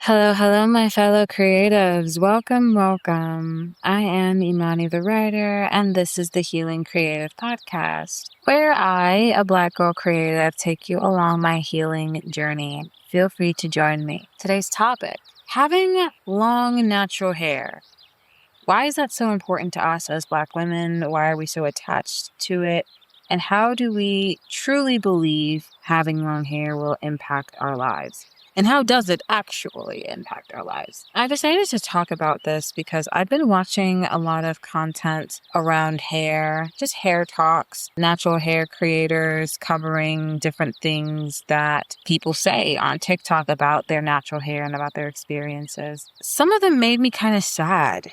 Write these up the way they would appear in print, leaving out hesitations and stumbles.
Hello, hello, my fellow creatives. Welcome, welcome. I am Imani the writer, and this is the Healing Creative Podcast, where I, a Black girl creative, take you along my healing journey. Feel free to join me. Today's topic, having long natural hair. Why is that so important to us as Black women? Why are we so attached to it? And how do we truly believe having long hair will impact our lives? And how does it actually impact our lives? I decided to talk about this because I've been watching a lot of content around hair, just hair talks, natural hair creators covering different things that people say on TikTok about their natural hair and about their experiences. Some of them made me kind of sad,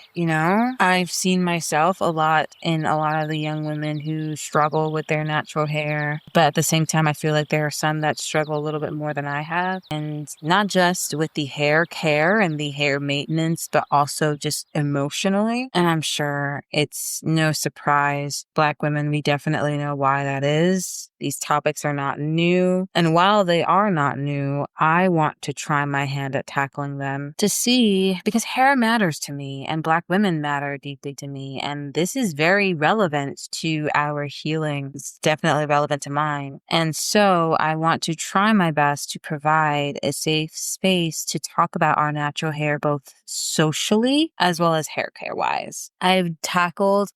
I've seen myself a lot in a lot of the young women who struggle with their natural hair, but at the same time, I feel like there are some that struggle a little bit more than I have. And not just with the hair care and the hair maintenance, but also just emotionally. And I'm sure it's no surprise, Black women, we definitely know why that is. These topics are not new. And while they are not new, I want to try my hand at tackling them to see, because hair matters to me and Black women matter deeply to me. And this is very relevant to our healing. It's definitely relevant to mine. And so I want to try my best to provide a safe space to talk about our natural hair, both socially as well as hair care wise. I've tackled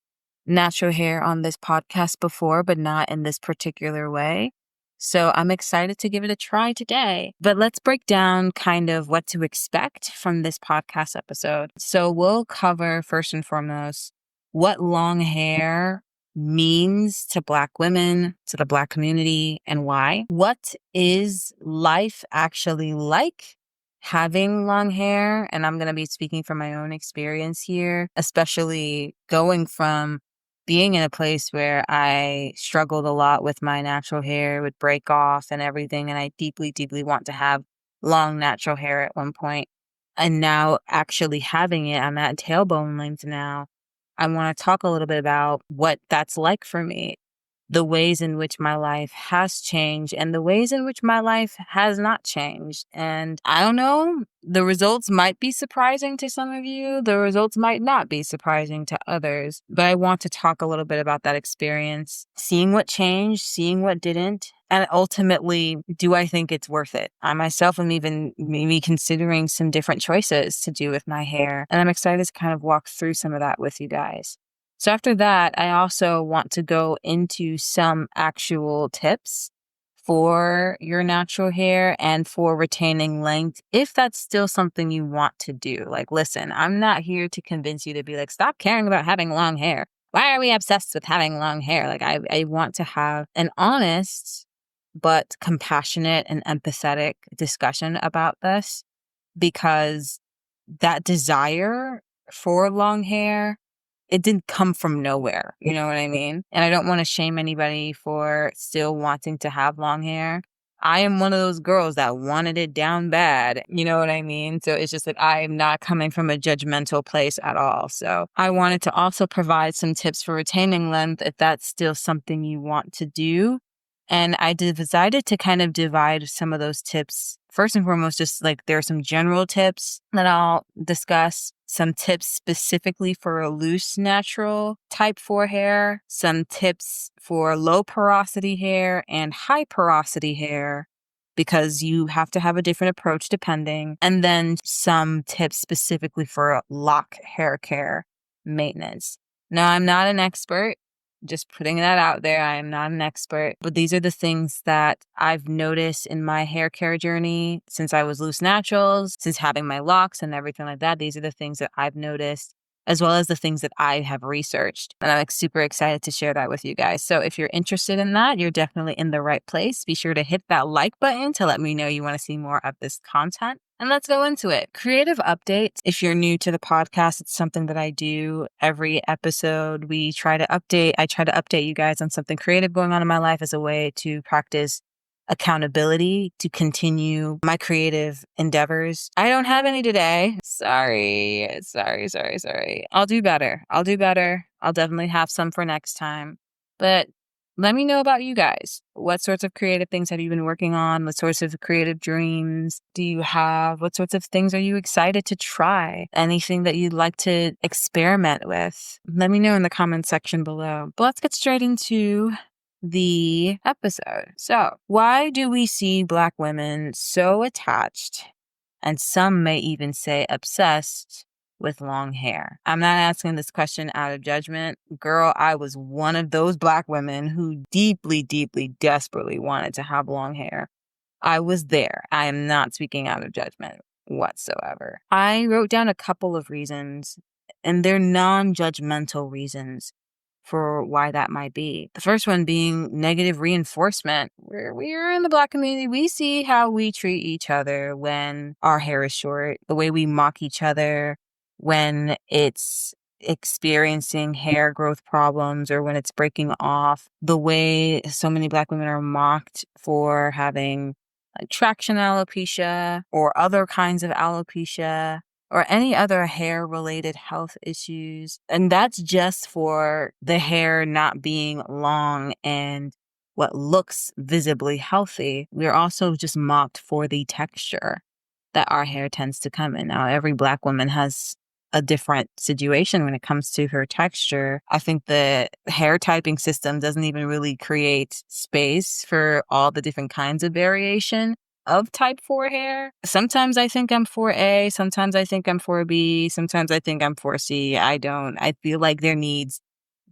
natural hair on this podcast before, but not in this particular way. So I'm excited to give it a try today. But let's break down kind of what to expect from this podcast episode. So we'll cover first and foremost what long hair means to Black women, to the Black community, and why. What is life actually like having long hair? And I'm going to be speaking from my own experience here, especially going from being in a place where I struggled a lot with my natural hair, it would break off and everything. And I deeply, deeply want to have long natural hair at one point. And now actually having it, I'm at tailbone length now. I want to talk a little bit about what that's like for me, the ways in which my life has changed and the ways in which my life has not changed. And I don't know, the results might be surprising to some of you. The results might not be surprising to others. But I want to talk a little bit about that experience, seeing what changed, seeing what didn't. And ultimately, do I think it's worth it? I myself am even maybe considering some different choices to do with my hair. And I'm excited to kind of walk through some of that with you guys. So after that, I also want to go into some actual tips for your natural hair and for retaining length, if that's still something you want to do. Like, listen, I'm not here to convince you to be like, stop caring about having long hair. Why are we obsessed with having long hair? Like, I want to have an honest but compassionate and empathetic discussion about this, because that desire for long hair, it didn't come from nowhere. You know what I mean? And I don't want to shame anybody for still wanting to have long hair. I am one of those girls that wanted it down bad. You know what I mean? So it's just that I am not coming from a judgmental place at all. So I wanted to also provide some tips for retaining length if that's still something you want to do. And I decided to kind of divide some of those tips. First and foremost, just like there are some general tips that I'll discuss, some tips specifically for a loose natural type 4 hair, some tips for low porosity hair and high porosity hair, because you have to have a different approach depending, and then some tips specifically for lock hair care maintenance. Now, I'm not an expert. Just putting that out there. I am not an expert, but these are the things that I've noticed in my hair care journey since I was loose naturals, since having my locks and everything like that. These are the things that I've noticed, as well as the things that I have researched. And I'm like super excited to share that with you guys. So if you're interested in that, you're definitely in the right place. Be sure to hit that like button to let me know you want to see more of this content. And let's go into it. Creative updates. If you're new to the podcast, it's something that I do every episode. I try to update you guys on something creative going on in my life as a way to practice accountability to continue my creative endeavors. I don't have any today. Sorry. I'll do better. I'll definitely have some for next time. But Let me know about you guys. What sorts of creative things have you been working on? What sorts of creative dreams do you have? What sorts of things are you excited to try? Anything that you'd like to experiment with? Let me know in the comment section below. But let's get straight into the episode. So, why do we see Black women so attached, and some may even say obsessed, with long hair? I'm not asking this question out of judgment. Girl, I was one of those Black women who deeply, deeply, desperately wanted to have long hair. I was there. I am not speaking out of judgment whatsoever. I wrote down a couple of reasons, and they're non-judgmental reasons for why that might be. The first one being negative reinforcement. Where we are in the Black community, we see how we treat each other when our hair is short, the way we mock each other when it's experiencing hair growth problems or when it's breaking off, the way so many Black women are mocked for having like traction alopecia or other kinds of alopecia or any other hair related health issues. And that's just for the hair not being long and what looks visibly healthy. We're also just mocked for the texture that our hair tends to come in. Now, every Black woman has a different situation when it comes to her texture. I think the hair typing system doesn't even really create space for all the different kinds of variation of type 4 hair. Sometimes I think I'm 4A, sometimes I think I'm 4B, sometimes I think I'm 4C. I feel like there needs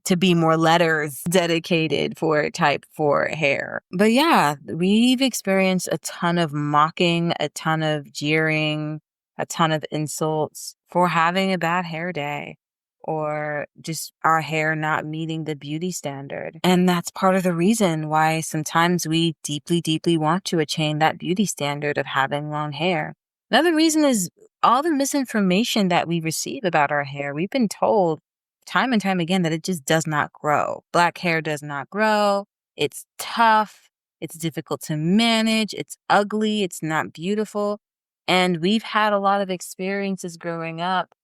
to be more letters dedicated for type 4 hair. But yeah, we've experienced a ton of mocking, a ton of jeering, a ton of insults for having a bad hair day or just our hair not meeting the beauty standard. And that's part of the reason why sometimes we deeply, deeply want to attain that beauty standard of having long hair. Another reason is all the misinformation that we receive about our hair. We've been told time and time again that it just does not grow. Black hair does not grow. It's tough. It's difficult to manage. It's ugly. It's not beautiful. And we've had a lot of experiences growing up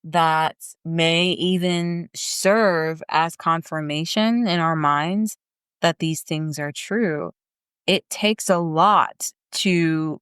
that may even serve as confirmation in our minds that these things are true. It takes a lot to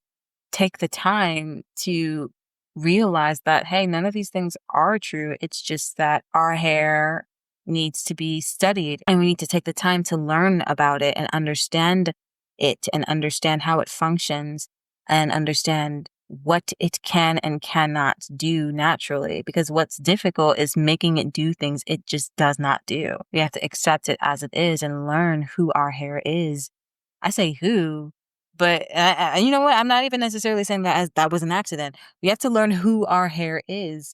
take the time to realize that, hey, none of these things are true. It's just that our hair needs to be studied and we need to take the time to learn about it and understand how it functions and understand what it can and cannot do naturally. Because what's difficult is making it do things it just does not do. We have to accept it as it is and learn who our hair is. I say who, but you know what? I'm not even necessarily saying that as that was an accident. We have to learn who our hair is,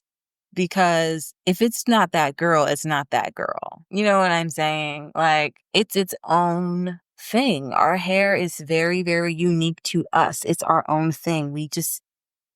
because if it's not that girl, it's not that girl. You know what I'm saying? Like, it's its own thing. Our hair is very, very unique to us. It's our own thing.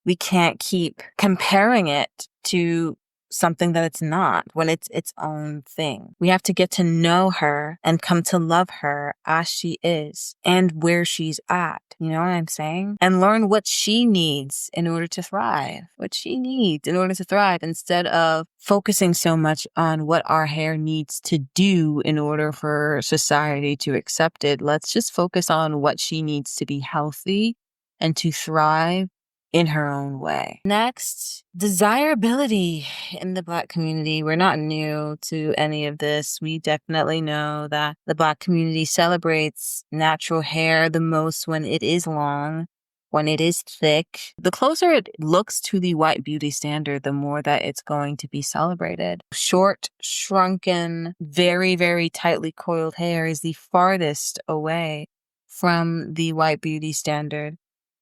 We can't keep comparing it to something that it's not when it's its own thing. We have to get to know her and come to love her as she is and where she's at. You know what I'm saying? And learn what she needs in order to thrive. What she needs in order to thrive, instead of focusing so much on what our hair needs to do in order for society to accept it. Let's just focus on what she needs to be healthy and to thrive in her own way. Next, desirability in the Black community. We're not new to any of this. We definitely know that the Black community celebrates natural hair the most when it is long, when it is thick. The closer it looks to the white beauty standard, the more that it's going to be celebrated. Short, shrunken, very, very tightly coiled hair is the farthest away from the white beauty standard.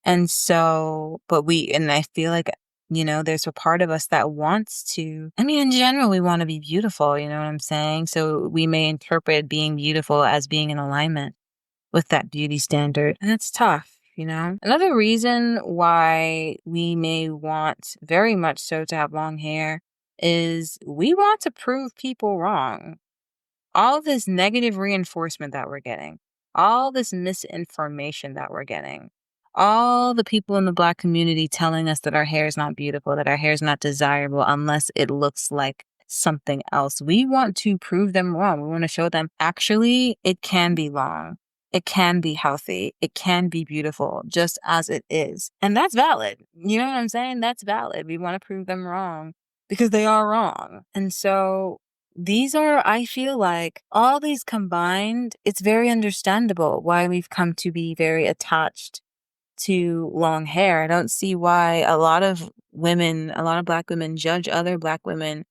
And so, and I feel like, there's a part of us that wants to, in general, we want to be beautiful, you know what I'm saying? So we may interpret being beautiful as being in alignment with that beauty standard. And it's tough, Another reason why we may want very much so to have long hair is we want to prove people wrong. All this negative reinforcement that we're getting, all this misinformation that we're getting, all the people in the Black community telling us that our hair is not beautiful, that our hair is not desirable unless it looks like something else. We want to prove them wrong. We want to show them actually it can be long. It can be healthy. It can be beautiful just as it is. And that's valid. You know what I'm saying? That's valid. We want to prove them wrong because they are wrong. And so these are, I feel like all these combined, it's very understandable why we've come to be very attached to long hair. I don't see why a lot of Black women judge other Black women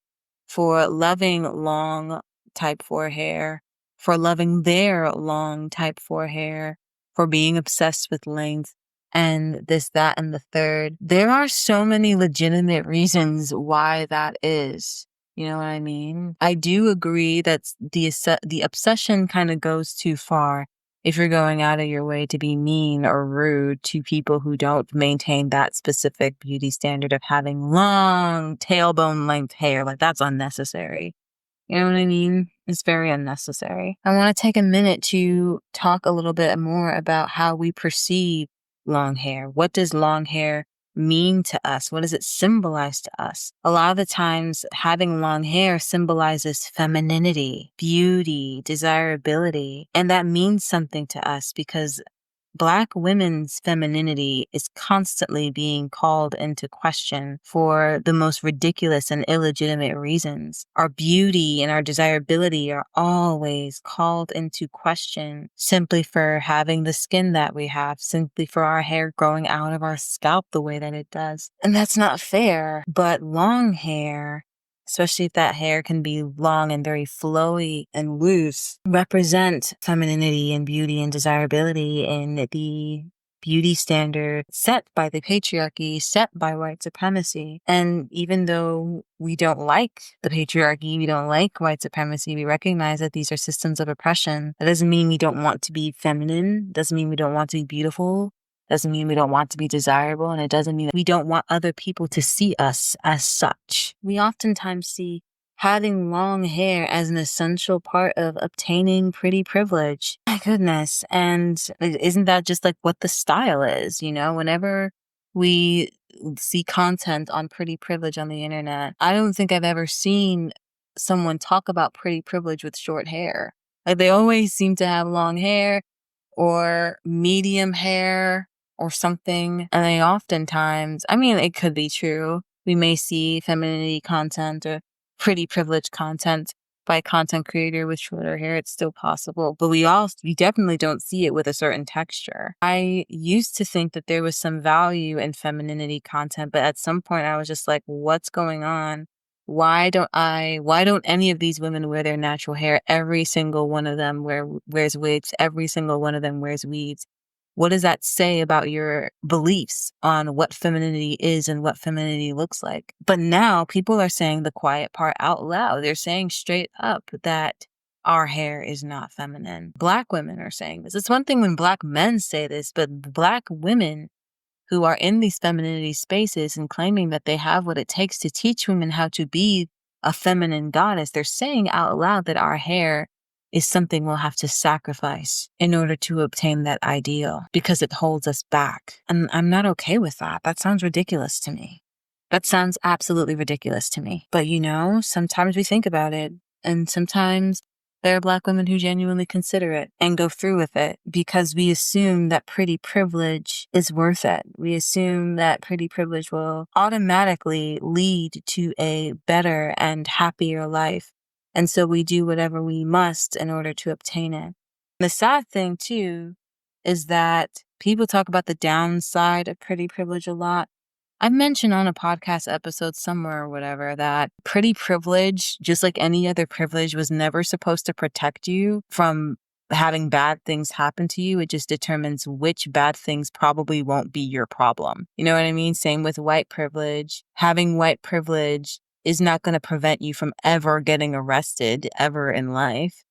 for loving long type 4 hair, for loving their long type 4 hair, for being obsessed with length and this, that, and the third. There are so many legitimate reasons why that is. You know what I mean? I do agree that the obsession kind of goes too far if you're going out of your way to be mean or rude to people who don't maintain that specific beauty standard of having long tailbone length hair. Like, that's unnecessary. You know what I mean? It's very unnecessary. I want to take a minute to talk a little bit more about how we perceive long hair. What does long hair mean to us? What does it symbolize to us? A lot of the times, having long hair symbolizes femininity, beauty, desirability, and that means something to us because Black women's femininity is constantly being called into question for the most ridiculous and illegitimate reasons. Our beauty and our desirability are always called into question simply for having the skin that we have, simply for our hair growing out of our scalp the way that it does. And that's not fair. But long hair, especially if that hair can be long and very flowy and loose, represent femininity and beauty and desirability in the beauty standard set by the patriarchy, set by white supremacy. And even though we don't like the patriarchy, we don't like white supremacy, we recognize that these are systems of oppression. That doesn't mean we don't want to be feminine, doesn't mean we don't want to be beautiful, doesn't mean we don't want to be desirable, and it doesn't mean that we don't want other people to see us as such. We oftentimes see having long hair as an essential part of obtaining pretty privilege. My goodness. And isn't that just like what the style is? You know, whenever we see content on pretty privilege on the internet, I don't think I've ever seen someone talk about pretty privilege with short hair. Like, they always seem to have long hair or medium hair or something. And they oftentimes, I mean, it could be true. We may see femininity content or pretty privileged content by a content creator with shorter hair. It's still possible, but we definitely don't see it with a certain texture. I used to think that there was some value in femininity content, but at some point I was just like, what's going on? Why don't any of these women wear their natural hair? Every single one of them wears wigs. Every single one of them wears weaves. What does that say about your beliefs on what femininity is and what femininity looks like? But now people are saying the quiet part out loud. They're saying straight up that our hair is not feminine. Black women are saying this. It's one thing when Black men say this, but Black women who are in these femininity spaces and claiming that they have what it takes to teach women how to be a feminine goddess, they're saying out loud that our hair is something we'll have to sacrifice in order to obtain that ideal because it holds us back. And I'm not okay with that. That sounds ridiculous to me. That sounds absolutely ridiculous to me. But you know, sometimes we think about it, and sometimes there are Black women who genuinely consider it and go through with it because we assume that pretty privilege is worth it. We assume that pretty privilege will automatically lead to a better and happier life. And so we do whatever we must in order to obtain it. The sad thing, too, is that people talk about the downside of pretty privilege a lot. I've mentioned on a podcast episode somewhere or whatever that pretty privilege, just like any other privilege, was never supposed to protect you from having bad things happen to you. It just determines which bad things probably won't be your problem. You know what I mean? Same with white privilege. Having white privilege is not going to prevent you from ever getting arrested ever in life.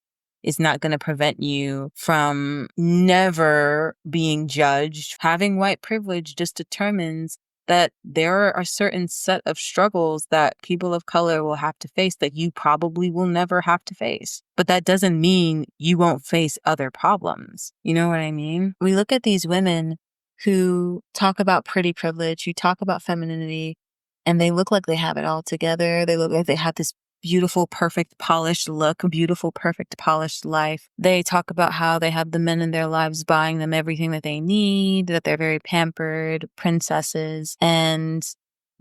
It's not going to prevent you from never being judged. Having white privilege just determines that there are a certain set of struggles that people of color will have to face that you probably will never have to face. But that doesn't mean you won't face other problems. You know what I mean? We look at these women who talk about pretty privilege, who talk about femininity, and they look like they have it all together. They look like they have this beautiful, perfect, polished look, beautiful, perfect, polished life. They talk about how they have the men in their lives buying them everything that they need, that they're very pampered princesses, and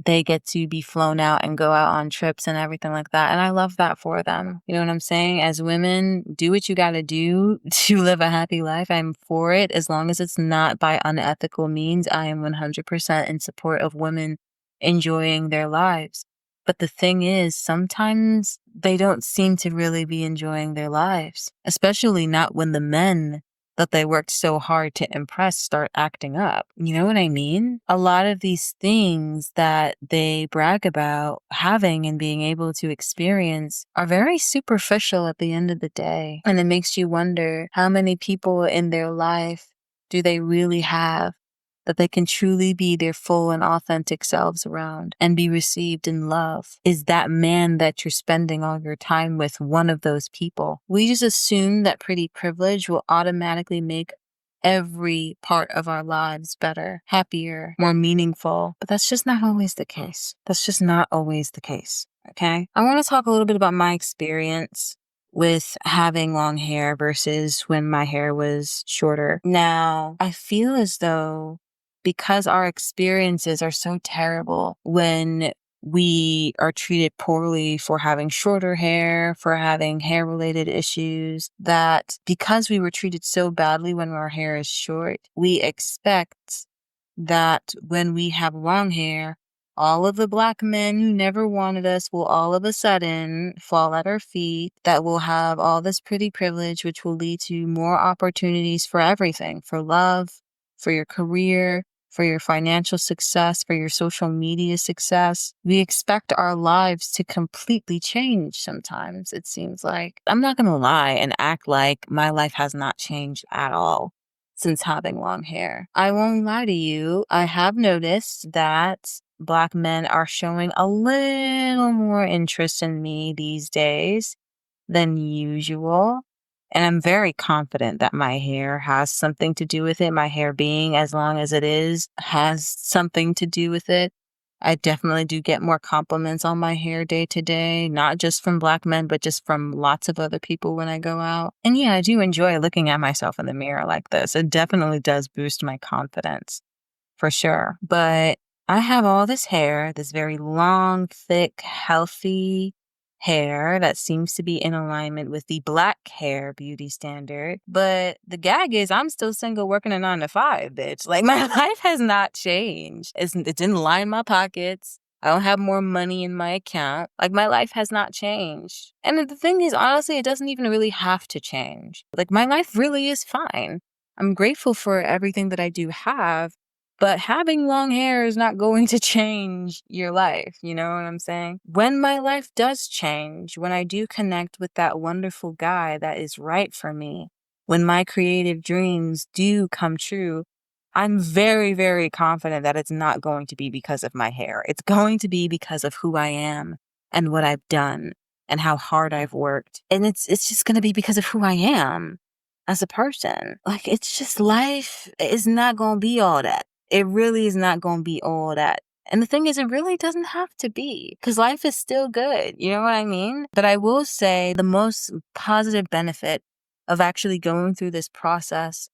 they get to be flown out and go out on trips and everything like that. And I love that for them. You know what I'm saying? As women, do what you got to do to live a happy life. I'm for it. As long as it's not by unethical means, I am 100% in support of women enjoying their lives. But the thing is, sometimes they don't seem to really be enjoying their lives, especially not when the men that they worked so hard to impress start acting up. You know what I mean? A lot of these things that they brag about having and being able to experience are very superficial at the end of the day. And it makes you wonder, how many people in their life do they really have that they can truly be their full and authentic selves around and be received in love? Is that man that you're spending all your time with one of those people? We just assume that pretty privilege will automatically make every part of our lives better, happier, more meaningful. But that's just not always the case. That's just not always the case. Okay? I want to talk a little bit about my experience with having long hair versus when my hair was shorter. Now, I feel as though because our experiences are so terrible when we are treated poorly for having shorter hair, for having hair related issues, that because we were treated so badly when our hair is short, we expect that when we have long hair, all of the Black men who never wanted us will all of a sudden fall at our feet, that will have all this pretty privilege, which will lead to more opportunities for everything, for love, for your career, for your financial success, for your social media success. We expect our lives to completely change sometimes, it seems like. I'm not going to lie and act like my life has not changed at all since having long hair. I won't lie to you. I have noticed that Black men are showing a little more interest in me these days than usual. And I'm very confident that my hair has something to do with it. My hair being as long as it is has something to do with it. I definitely do get more compliments on my hair day to day, not just from Black men, but just from lots of other people when I go out. And yeah, I do enjoy looking at myself in the mirror like this. It definitely does boost my confidence, for sure. But I have all this hair, this very long, thick, healthy hair that seems to be in alignment with the Black hair beauty standard. But the gag is I'm still single working a 9-to-5, bitch. Like, my life has not changed. It didn't line my pockets. I don't have more money in my account. Like, my life has not changed. And the thing is, honestly, it doesn't even really have to change. Like, my life really is fine. I'm grateful for everything that I do have. But having long hair is not going to change your life. You know what I'm saying? When my life does change, when I do connect with that wonderful guy that is right for me, when my creative dreams do come true, I'm very, very confident that it's not going to be because of my hair. It's going to be because of who I am and what I've done and how hard I've worked. And it's just going to be because of who I am as a person. Like, it's just, life is not going to be all that. It really is not going to be all that. And the thing is, it really doesn't have to be, because life is still good. You know what I mean? But I will say the most positive benefit of actually going through this process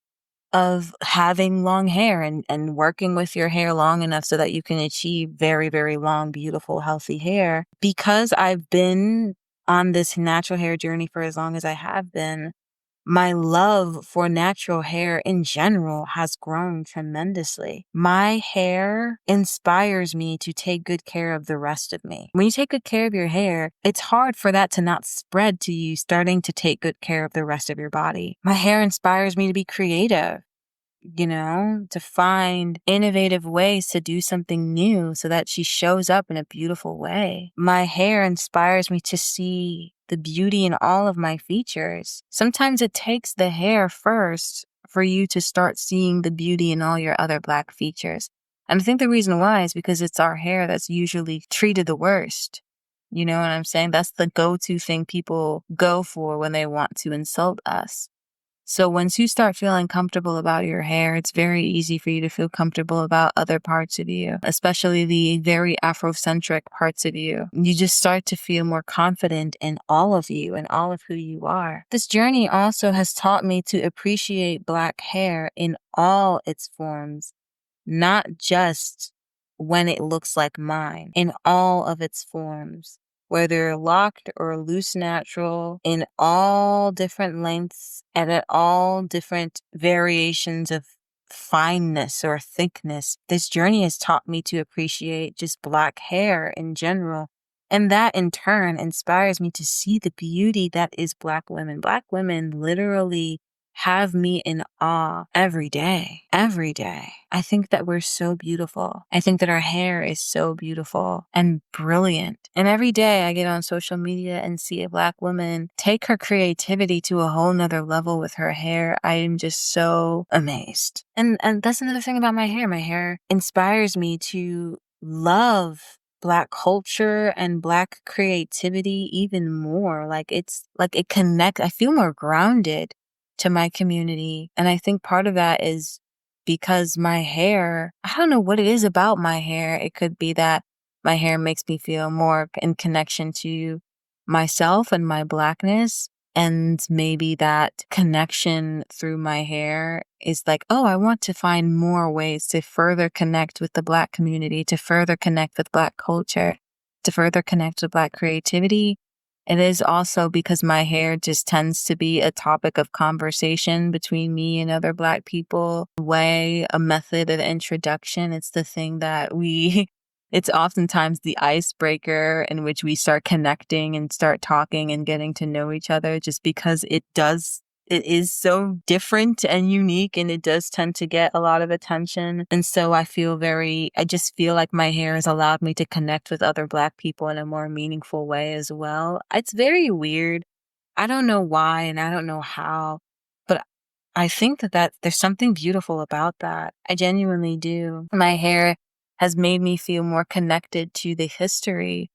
of having long hair and working with your hair long enough so that you can achieve very, very long, beautiful, healthy hair. Because I've been on this natural hair journey for as long as I have been, my love for natural hair in general has grown tremendously. My hair inspires me to take good care of the rest of me. When you take good care of your hair, it's hard for that to not spread to you starting to take good care of the rest of your body. My hair inspires me to be creative, you know, to find innovative ways to do something new so that she shows up in a beautiful way. My hair inspires me to see the beauty in all of my features. Sometimes it takes the hair first for you to start seeing the beauty in all your other Black features. And I think the reason why is because it's our hair that's usually treated the worst. You know what I'm saying? That's the go-to thing people go for when they want to insult us. So once you start feeling comfortable about your hair, it's very easy for you to feel comfortable about other parts of you, especially the very Afrocentric parts of you. You just start to feel more confident in all of you and all of who you are. This journey also has taught me to appreciate Black hair in all its forms, not just when it looks like mine, in all of its forms, whether locked or loose natural, in all different lengths and at all different variations of fineness or thickness. This journey has taught me to appreciate just Black hair in general. And that in turn inspires me to see the beauty that is Black women. Black women literally have me in awe every day, every day. I think that we're so beautiful. I think that our hair is so beautiful and brilliant. And every day I get on social media and see a Black woman take her creativity to a whole nother level with her hair. I am just so amazed. And that's another thing about my hair. My hair inspires me to love Black culture and Black creativity even more. Like it's like it connects. I feel more grounded to my community. And I think part of that is because my hair, I don't know what it is about my hair. It could be that my hair makes me feel more in connection to myself and my Blackness. And maybe that connection through my hair is like, oh, I want to find more ways to further connect with the Black community, to further connect with Black culture, to further connect with Black creativity. It is also because my hair just tends to be a topic of conversation between me and other Black people. A method of introduction. It's the thing that it's oftentimes the icebreaker in which we start connecting and start talking and getting to know each other just because it is so different and unique and it does tend to get a lot of attention. And so I just feel like my hair has allowed me to connect with other Black people in a more meaningful way as well. It's very weird. I don't know why and I don't know how, but I think that there's something beautiful about that. I genuinely do. My hair has made me feel more connected to the history,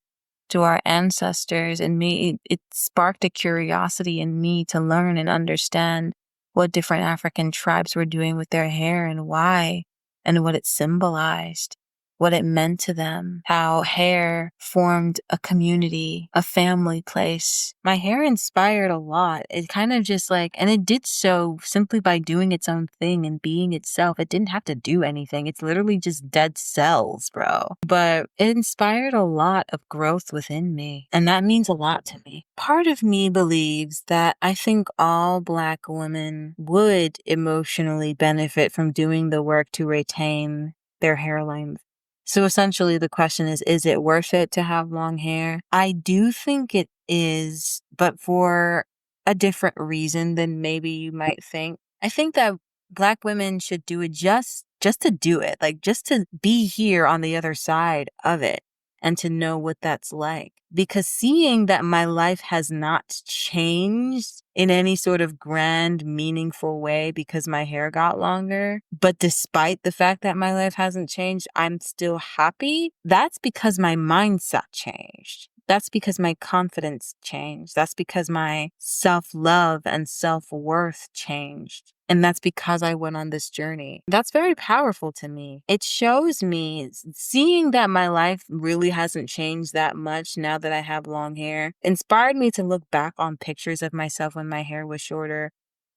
to our ancestors, and it sparked a curiosity in me to learn and understand what different African tribes were doing with their hair and why, and what it symbolized, what it meant to them, how hair formed a community, a family place. My hair inspired a lot. It kind of just and it did so simply by doing its own thing and being itself. It didn't have to do anything. It's literally just dead cells, bro. But it inspired a lot of growth within me, and that means a lot to me. Part of me believes that I think all Black women would emotionally benefit from doing the work to retain their hair length. So essentially the question is it worth it to have long hair? I do think it is, but for a different reason than maybe you might think. I think that Black women should do it just to do it, just to be here on the other side of it and to know what that's like. Because seeing that my life has not changed in any sort of grand, meaningful way because my hair got longer, but despite the fact that my life hasn't changed, I'm still happy. That's because my mindset changed. That's because my confidence changed. That's because my self-love and self-worth changed. And that's because I went on this journey. That's very powerful to me. It shows me seeing that my life really hasn't changed that much now that I have long hair, inspired me to look back on pictures of myself when my hair was shorter.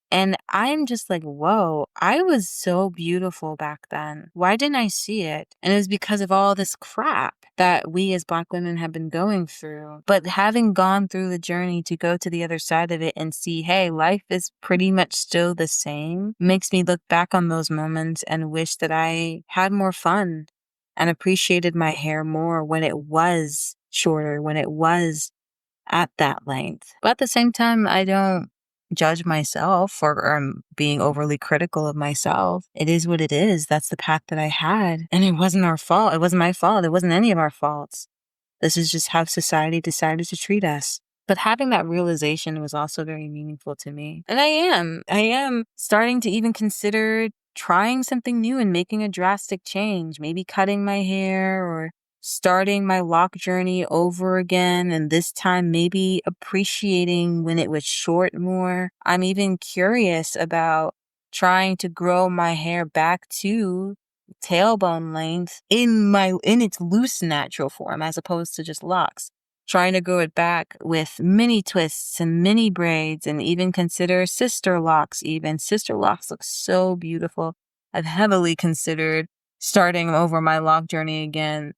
And I'm just like, whoa, I was so beautiful back then. Why didn't I see it? And it was because of all this crap that we as Black women have been going through. But having gone through the journey to go to the other side of it and see, hey, life is pretty much still the same, makes me look back on those moments and wish that I had more fun and appreciated my hair more when it was shorter, when it was at that length. But at the same time, I don't judge myself or being overly critical of myself. It is what it is. That's the path that I had. And it wasn't our fault. It wasn't my fault. It wasn't any of our faults. This is just how society decided to treat us. But having that realization was also very meaningful to me. And I am starting to even consider trying something new and making a drastic change, maybe cutting my hair or starting my lock journey over again, and this time maybe appreciating when it was short more. I'm even curious about trying to grow my hair back to tailbone length in its loose natural form as opposed to just locks. Trying to grow it back with mini twists and mini braids, and even consider sister locks. Even sister locks look so beautiful. I've heavily considered starting over my lock journey again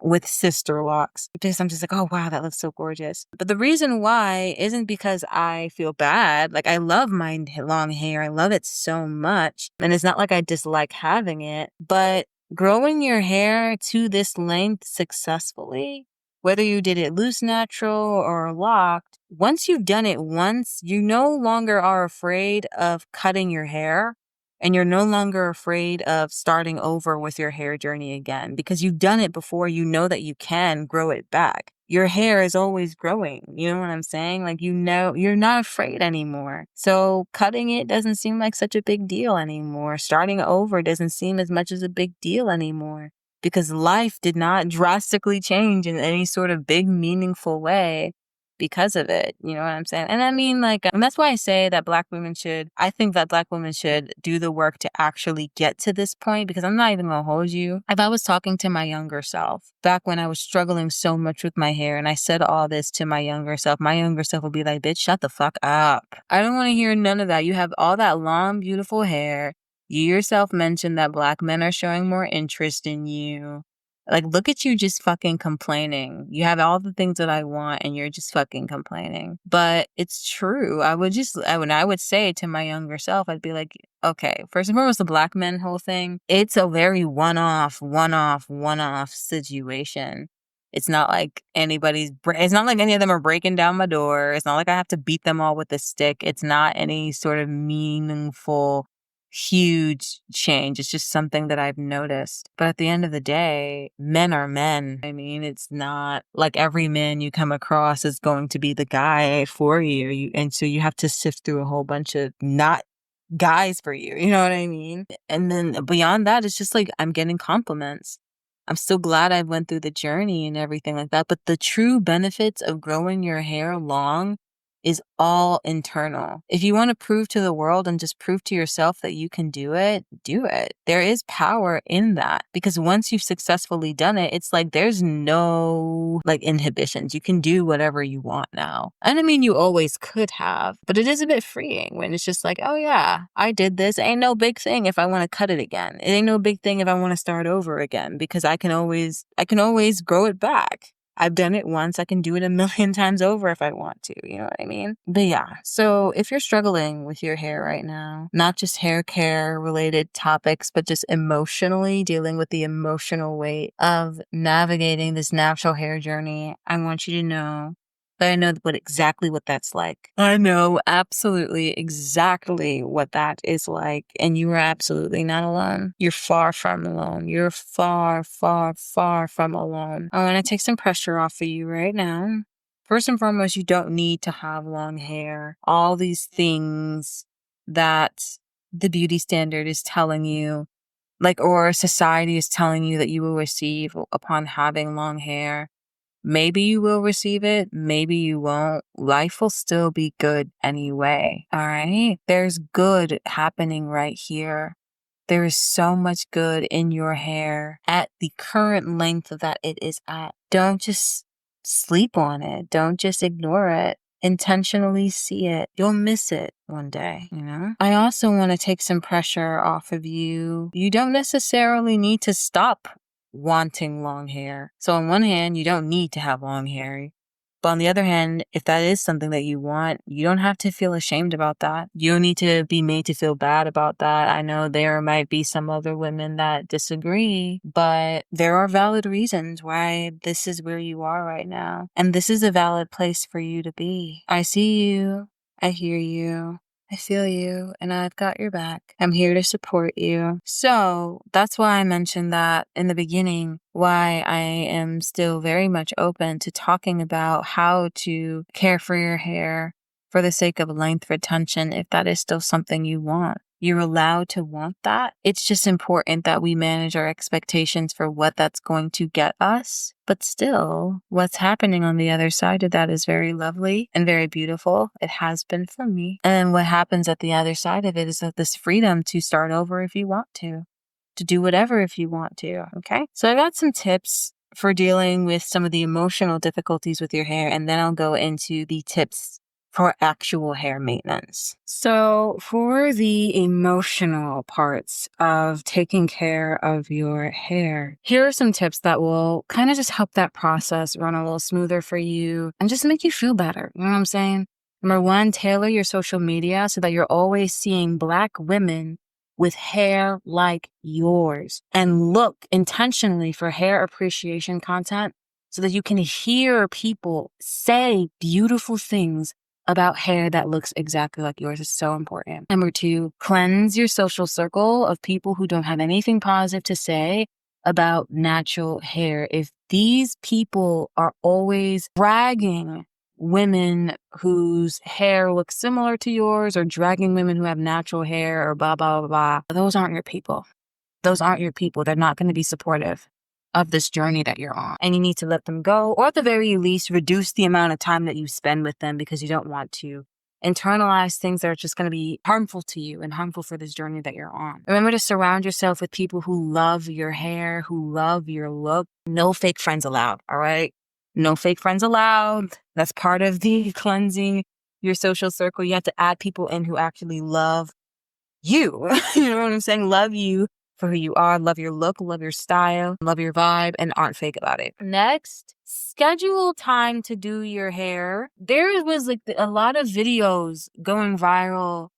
with sister locks because I'm just like, oh wow, that looks so gorgeous. But the reason why isn't because I feel bad. Like, I love my long hair. I love it so much. And it's not like I dislike having it, but growing your hair to this length successfully, whether you did it loose natural or locked, once you've done it once, you no longer are afraid of cutting your hair. And you're no longer afraid of starting over with your hair journey again because you've done it before. You know that you can grow it back. Your hair is always growing. You know what I'm saying? Like, you know, you're not afraid anymore. So cutting it doesn't seem like such a big deal anymore. Starting over doesn't seem as much as a big deal anymore because life did not drastically change in any sort of big, meaningful way because of it. You know what I'm saying? And I mean, like, and that's why I say that I think that Black women should do the work to actually get to this point, because I'm not even gonna hold you. If I was talking to my younger self back when I was struggling so much with my hair and I said all this to my younger self would be like, bitch, shut the fuck up. I don't want to hear none of that. You have all that long, beautiful hair. You yourself mentioned that Black men are showing more interest in you. Like, look at you just fucking complaining. You have all the things that I want and you're just fucking complaining. But it's true. I would say to my younger self, I'd be like, okay, first and foremost, the Black men whole thing, it's a very one-off situation. It's not like it's not like any of them are breaking down my door. It's not like I have to beat them all with a stick. It's not any sort of meaningful, huge change. It's just something that I've noticed. But at the end of the day, men are men. I mean, it's not like every man you come across is going to be the guy for you. And so you have to sift through a whole bunch of not guys for you. You know what I mean? And then beyond that, it's just like I'm getting compliments. I'm still glad I went through the journey and everything like that. But the true benefits of growing your hair long is all internal. If you want to prove to the world and just prove to yourself that you can do it, do it. There is power in that because once you've successfully done it, it's like there's no like inhibitions. You can do whatever you want now. And I mean, you always could have, but it is a bit freeing when it's just like, oh yeah, I did this. Ain't no big thing if I want to cut it again. It ain't no big thing if I want to start over again because I can always grow it back. I've done it once. I can do it a million times over if I want to. You know what I mean? But yeah, so if you're struggling with your hair right now, not just hair care related topics, but just emotionally dealing with the emotional weight of navigating this natural hair journey, I want you to know that I know exactly what that's like. I know absolutely exactly what that is like. And you are absolutely not alone. You're far from alone. You're far, far, far from alone. I want to take some pressure off of you right now. First and foremost, you don't need to have long hair. All these things that the beauty standard is telling you, like, or society is telling you that you will receive upon having long hair. Maybe you will receive it, maybe you won't. Life will still be good anyway, all right? There's good happening right here. There is so much good in your hair at the current length that it is at. Don't just sleep on it. Don't just ignore it. Intentionally see it. You'll miss it one day, you know? I also want to take some pressure off of you. You don't necessarily need to stop wanting long hair. So on one hand, you don't need to have long hair. But on the other hand, if that is something that you want, you don't have to feel ashamed about that. You don't need to be made to feel bad about that. I know there might be some other women that disagree, but there are valid reasons why this is where you are right now. And this is a valid place for you to be. I see you. I hear you. I feel you, and I've got your back. I'm here to support you. So that's why I mentioned that in the beginning, why I am still very much open to talking about how to care for your hair for the sake of length retention if that is still something you want. You're allowed to want that. It's just important that we manage our expectations for what that's going to get us. But still, what's happening on the other side of that is very lovely and very beautiful. It has been for me. And what happens at the other side of it is that this freedom to start over if you want to do whatever if you want to. Okay. So I got some tips for dealing with some of the emotional difficulties with your hair, and then I'll go into the tips for actual hair maintenance. So for the emotional parts of taking care of your hair, here are some tips that will kind of just help that process run a little smoother for you and just make you feel better. You know what I'm saying? Number one, tailor your social media so that you're always seeing Black women with hair like yours, and look intentionally for hair appreciation content so that you can hear people say beautiful things about hair that looks exactly like yours. Is so important. Number two, cleanse your social circle of people who don't have anything positive to say about natural hair. If these people are always bragging women whose hair looks similar to yours or dragging women who have natural hair or blah, blah, blah, blah, those aren't your people. Those aren't your people. They're not going to be supportive of this journey that you're on. And you need to let them go, or at the very least, reduce the amount of time that you spend with them because you don't want to internalize things that are just going to be harmful to you and harmful for this journey that you're on. Remember to surround yourself with people who love your hair, who love your look. No fake friends allowed, all right? No fake friends allowed. That's part of the cleansing your social circle. You have to add people in who actually love you. You know what I'm saying? Love you for who you are, love your look, love your style, love your vibe, and aren't fake about it. Next, schedule time to do your hair. There was like a lot of videos going viral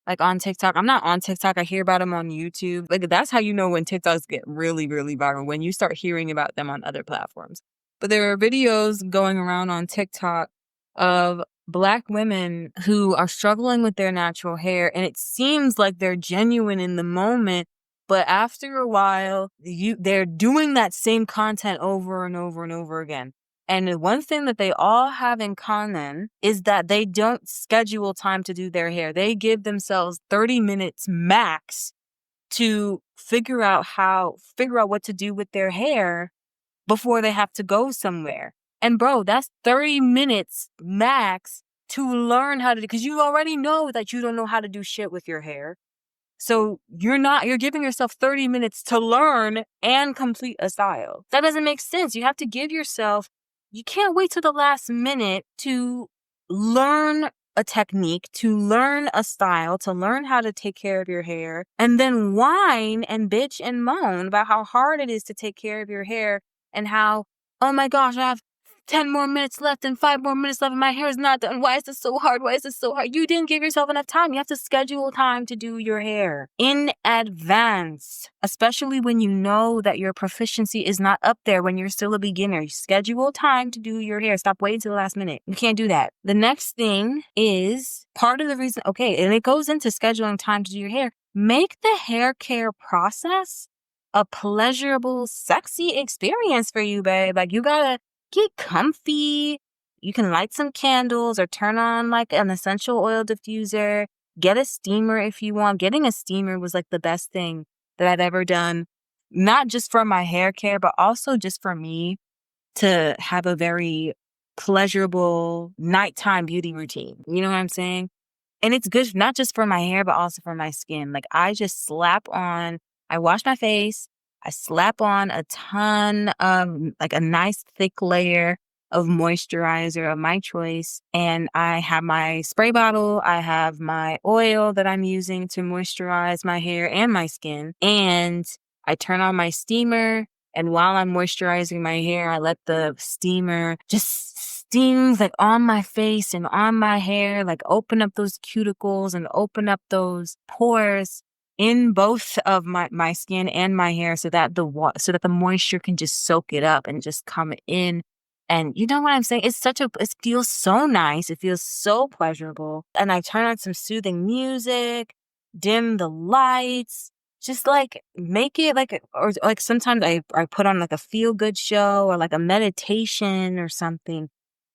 like on TikTok. I'm not on TikTok. I hear about them on YouTube. Like that's how you know when TikToks get really, really viral, when you start hearing about them on other platforms. But there are videos going around on TikTok of Black women who are struggling with their natural hair, and it seems like they're genuine in the moment, but after a while, they're doing that same content over and over and over again. And the one thing that they all have in common is that they don't schedule time to do their hair. They give themselves 30 minutes max to figure out what to do with their hair before they have to go somewhere. And bro, that's 30 minutes max to learn how to do, because you already know that you don't know how to do shit with your hair. So you're giving yourself 30 minutes to learn and complete a style. That doesn't make sense. You have to give yourself, you can't wait till the last minute to learn a technique, to learn a style, to learn how to take care of your hair, and then whine and bitch and moan about how hard it is to take care of your hair and how, oh my gosh, I have 10 more minutes left and 5 more minutes left and my hair is not done. Why is this so hard? Why is this so hard? You didn't give yourself enough time. You have to schedule time to do your hair in advance, especially when you know that your proficiency is not up there when you're still a beginner. You schedule time to do your hair. Stop waiting till the last minute. You can't do that. The next thing is part of the reason, okay, and it goes into scheduling time to do your hair. Make the hair care process a pleasurable, sexy experience for you, babe. Like you gotta get comfy. You can light some candles or turn on like an essential oil diffuser. Get a steamer if you want. Getting a steamer was like the best thing that I've ever done. Not just for my hair care, but also just for me to have a very pleasurable nighttime beauty routine. You know what I'm saying? And it's good not just for my hair, but also for my skin. Like I wash my face, I slap on a ton of like a nice thick layer of moisturizer of my choice. And I have my spray bottle. I have my oil that I'm using to moisturize my hair and my skin. And I turn on my steamer. And while I'm moisturizing my hair, I let the steamer just steams like on my face and on my hair, like open up those cuticles and open up those pores in both of my skin and my hair so that the moisture can just soak it up and just come in. And you know what I'm saying? It feels so nice. It feels so pleasurable. And I turn on some soothing music, dim the lights, just like make it like, or like sometimes I put on like a feel good show or like a meditation or something.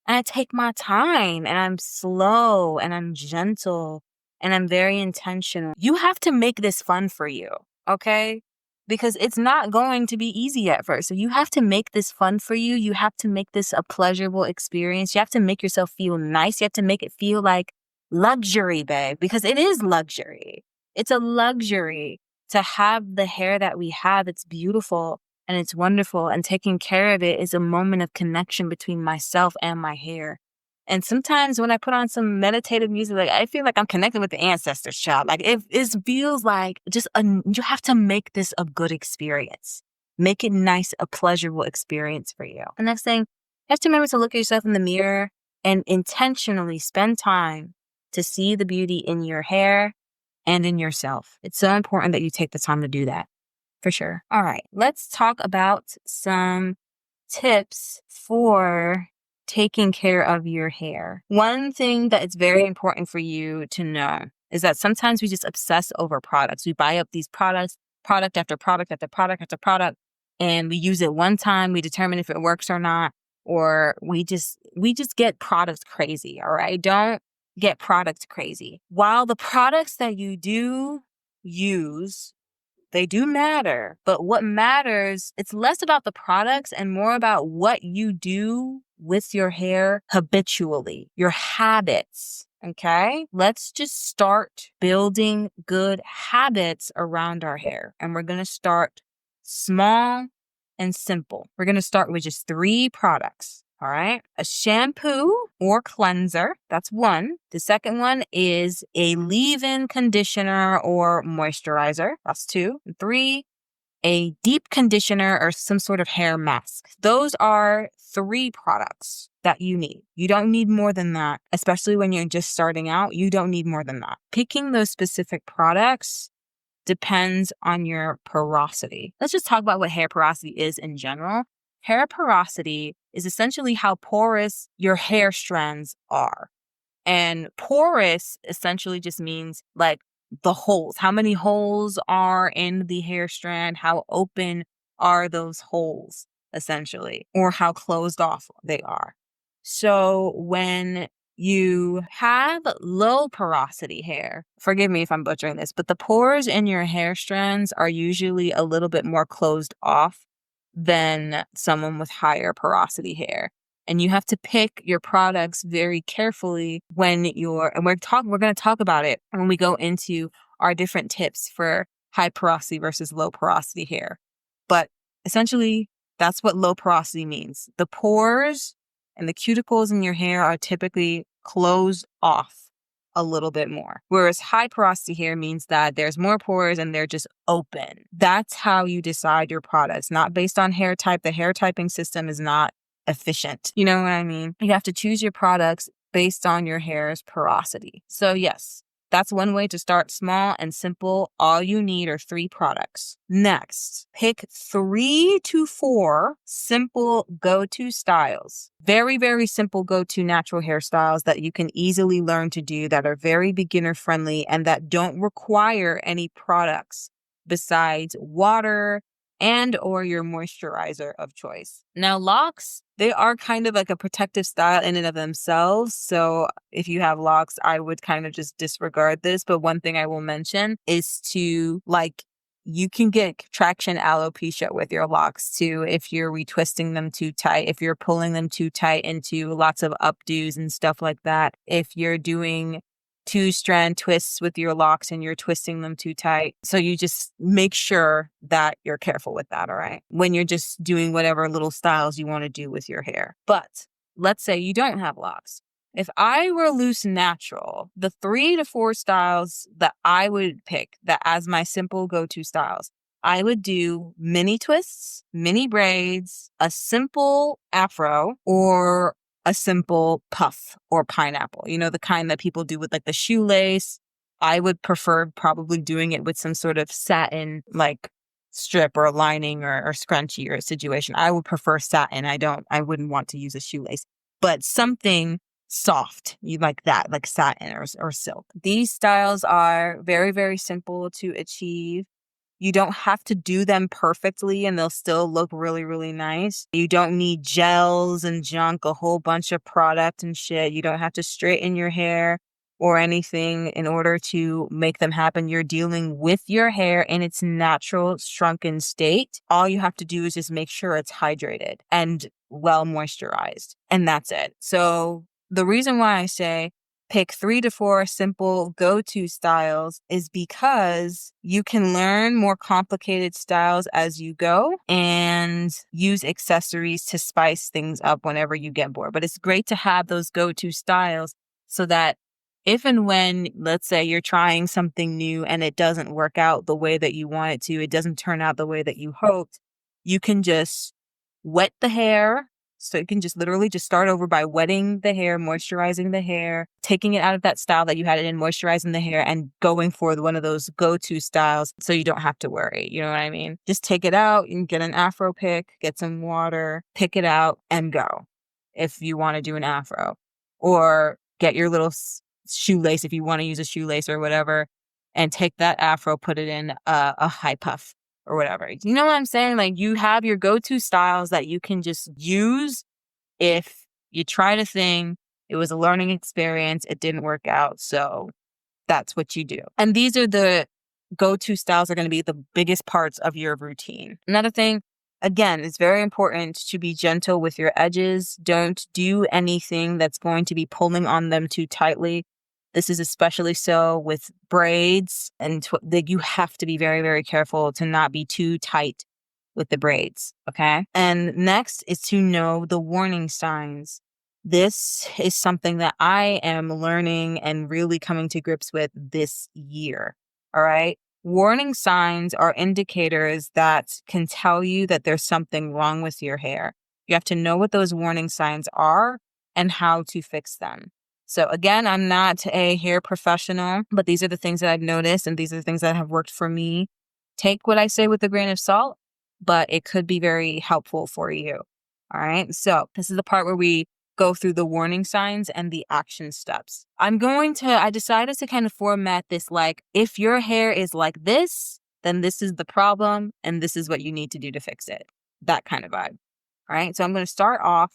And I take my time and I'm slow and I'm gentle and I'm very intentional. You have to make this fun for you, okay? Because it's not going to be easy at first. So you have to make this fun for you. You have to make this a pleasurable experience. You have to make yourself feel nice. You have to make it feel like luxury, babe, because it is luxury. It's a luxury to have the hair that we have. It's beautiful and it's wonderful. And taking care of it is a moment of connection between myself and my hair. And sometimes when I put on some meditative music, like I feel like I'm connected with the ancestors, child. Like it feels like you have to make this a good experience. Make it nice, a pleasurable experience for you. The next thing, you have to remember to look at yourself in the mirror and intentionally spend time to see the beauty in your hair and in yourself. It's so important that you take the time to do that. For sure. All right, let's talk about some tips for taking care of your hair. One thing that is very important for you to know is that sometimes we just obsess over products. We buy up these products, product after product after product after product, and we use it one time. We determine if it works or not, or we just get product crazy. All right, don't get product crazy. While the products that you do use, they do matter, but what matters, it's less about the products and more about what you do with your hair habitually, your habits. Okay, let's just start building good habits around our hair. And we're going to start small and simple. We're going to start with just 3 products. All right. A shampoo or cleanser. That's one. The second one is a leave-in conditioner or moisturizer. That's 2. And 3, a deep conditioner or some sort of hair mask. Those are 3 products that you need. You don't need more than that, especially when you're just starting out. You don't need more than that. Picking those specific products depends on your porosity. Let's just talk about what hair porosity is in general. Hair porosity is essentially how porous your hair strands are. And porous essentially just means like the holes. How many holes are in the hair strand? How open are those holes, essentially, or how closed off they are. So when you have low porosity hair, forgive me if I'm butchering this, but the pores in your hair strands are usually a little bit more closed off than someone with higher porosity hair. And you have to pick your products very carefully when and we're going to talk about it when we go into our different tips for high porosity versus low porosity hair. But essentially, that's what low porosity means. The pores and the cuticles in your hair are typically closed off a little bit more. Whereas high porosity hair means that there's more pores and they're just open. That's how you decide your products, not based on hair type. The hair typing system is not efficient. You know what I mean? You have to choose your products based on your hair's porosity. So yes, that's one way to start small and simple. All you need are 3 products. Next, pick 3 to 4 simple go-to styles. Very, very simple go-to natural hairstyles that you can easily learn to do, that are very beginner friendly and that don't require any products besides water and or your moisturizer of choice. Now, locks, they are kind of like a protective style in and of themselves. So if you have locks, I would kind of just disregard this. But one thing I will mention is to you can get traction alopecia with your locks too if you're retwisting them too tight, if you're pulling them too tight into lots of updos and stuff like that. If you're doing 2-strand twists with your locks and you're twisting them too tight. So you just make sure that you're careful with that, all right? When you're just doing whatever little styles you want to do with your hair. But let's say you don't have locks. If I were loose natural, the 3 to 4 styles that I would pick that as my simple go-to styles, I would do mini twists, mini braids, a simple afro, or a simple puff or pineapple, the kind that people do with like the shoelace. I would prefer probably doing it with some sort of satin like strip or lining or scrunchie or a situation. I would prefer satin. I wouldn't want to use a shoelace, but something soft, you like that, like satin or silk. These styles are very, very simple to achieve. You don't have to do them perfectly and they'll still look really, really nice. You don't need gels and junk, a whole bunch of product and shit. You don't have to straighten your hair or anything in order to make them happen. You're dealing with your hair in its natural shrunken state. All you have to do is just make sure it's hydrated and well moisturized. And that's it. So the reason why I say pick 3 to 4 simple go-to styles is because you can learn more complicated styles as you go and use accessories to spice things up whenever you get bored. But it's great to have those go-to styles so that if and when, let's say, you're trying something new and it doesn't work out the way that you want it to, it doesn't turn out the way that you hoped, you can just wet the hair. So you can just literally just start over by wetting the hair, moisturizing the hair, taking it out of that style that you had it in, moisturizing the hair, and going for one of those go-to styles so you don't have to worry. You know what I mean? Just take it out, you can get an afro pick, get some water, pick it out, and go if you want to do an afro. Or get your little shoelace if you want to use a shoelace or whatever, and take that afro, put it in a high puff or whatever. You know what I'm saying? Like, you have your go-to styles that you can just use if you tried a thing, it was a learning experience, it didn't work out. So that's what you do. And these are the go-to styles are going to be the biggest parts of your routine. Another thing, again, it's very important to be gentle with your edges. Don't do anything that's going to be pulling on them too tightly. This is especially so with braids, and that you have to be very, very careful to not be too tight with the braids, okay? And next is to know the warning signs. This is something that I am learning and really coming to grips with this year, all right? Warning signs are indicators that can tell you that there's something wrong with your hair. You have to know what those warning signs are and how to fix them. So again, I'm not a hair professional, but these are the things that I've noticed and these are the things that have worked for me. Take what I say with a grain of salt, but it could be very helpful for you. All right. So this is the part where we go through the warning signs and the action steps. I decided to kind of format this like, if your hair is like this, then this is the problem and this is what you need to do to fix it. That kind of vibe. All right. So I'm going to start off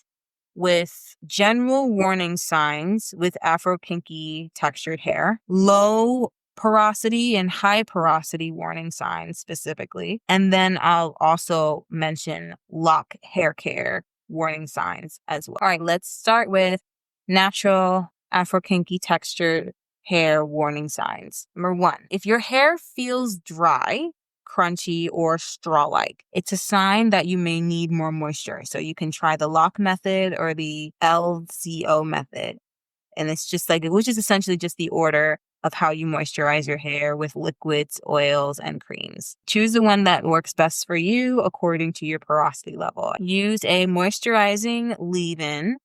with general warning signs with Afro kinky textured hair, low porosity and high porosity warning signs specifically. And then I'll also mention lock hair care warning signs as well. All right, let's start with natural Afro kinky textured hair warning signs. Number 1, if your hair feels dry, crunchy, or straw-like, it's a sign that you may need more moisture. So you can try the lock method or the LCO method. And it's just like, which is essentially just the order of how you moisturize your hair with liquids, oils, and creams. Choose the one that works best for you according to your porosity level. Use a moisturizing leave-in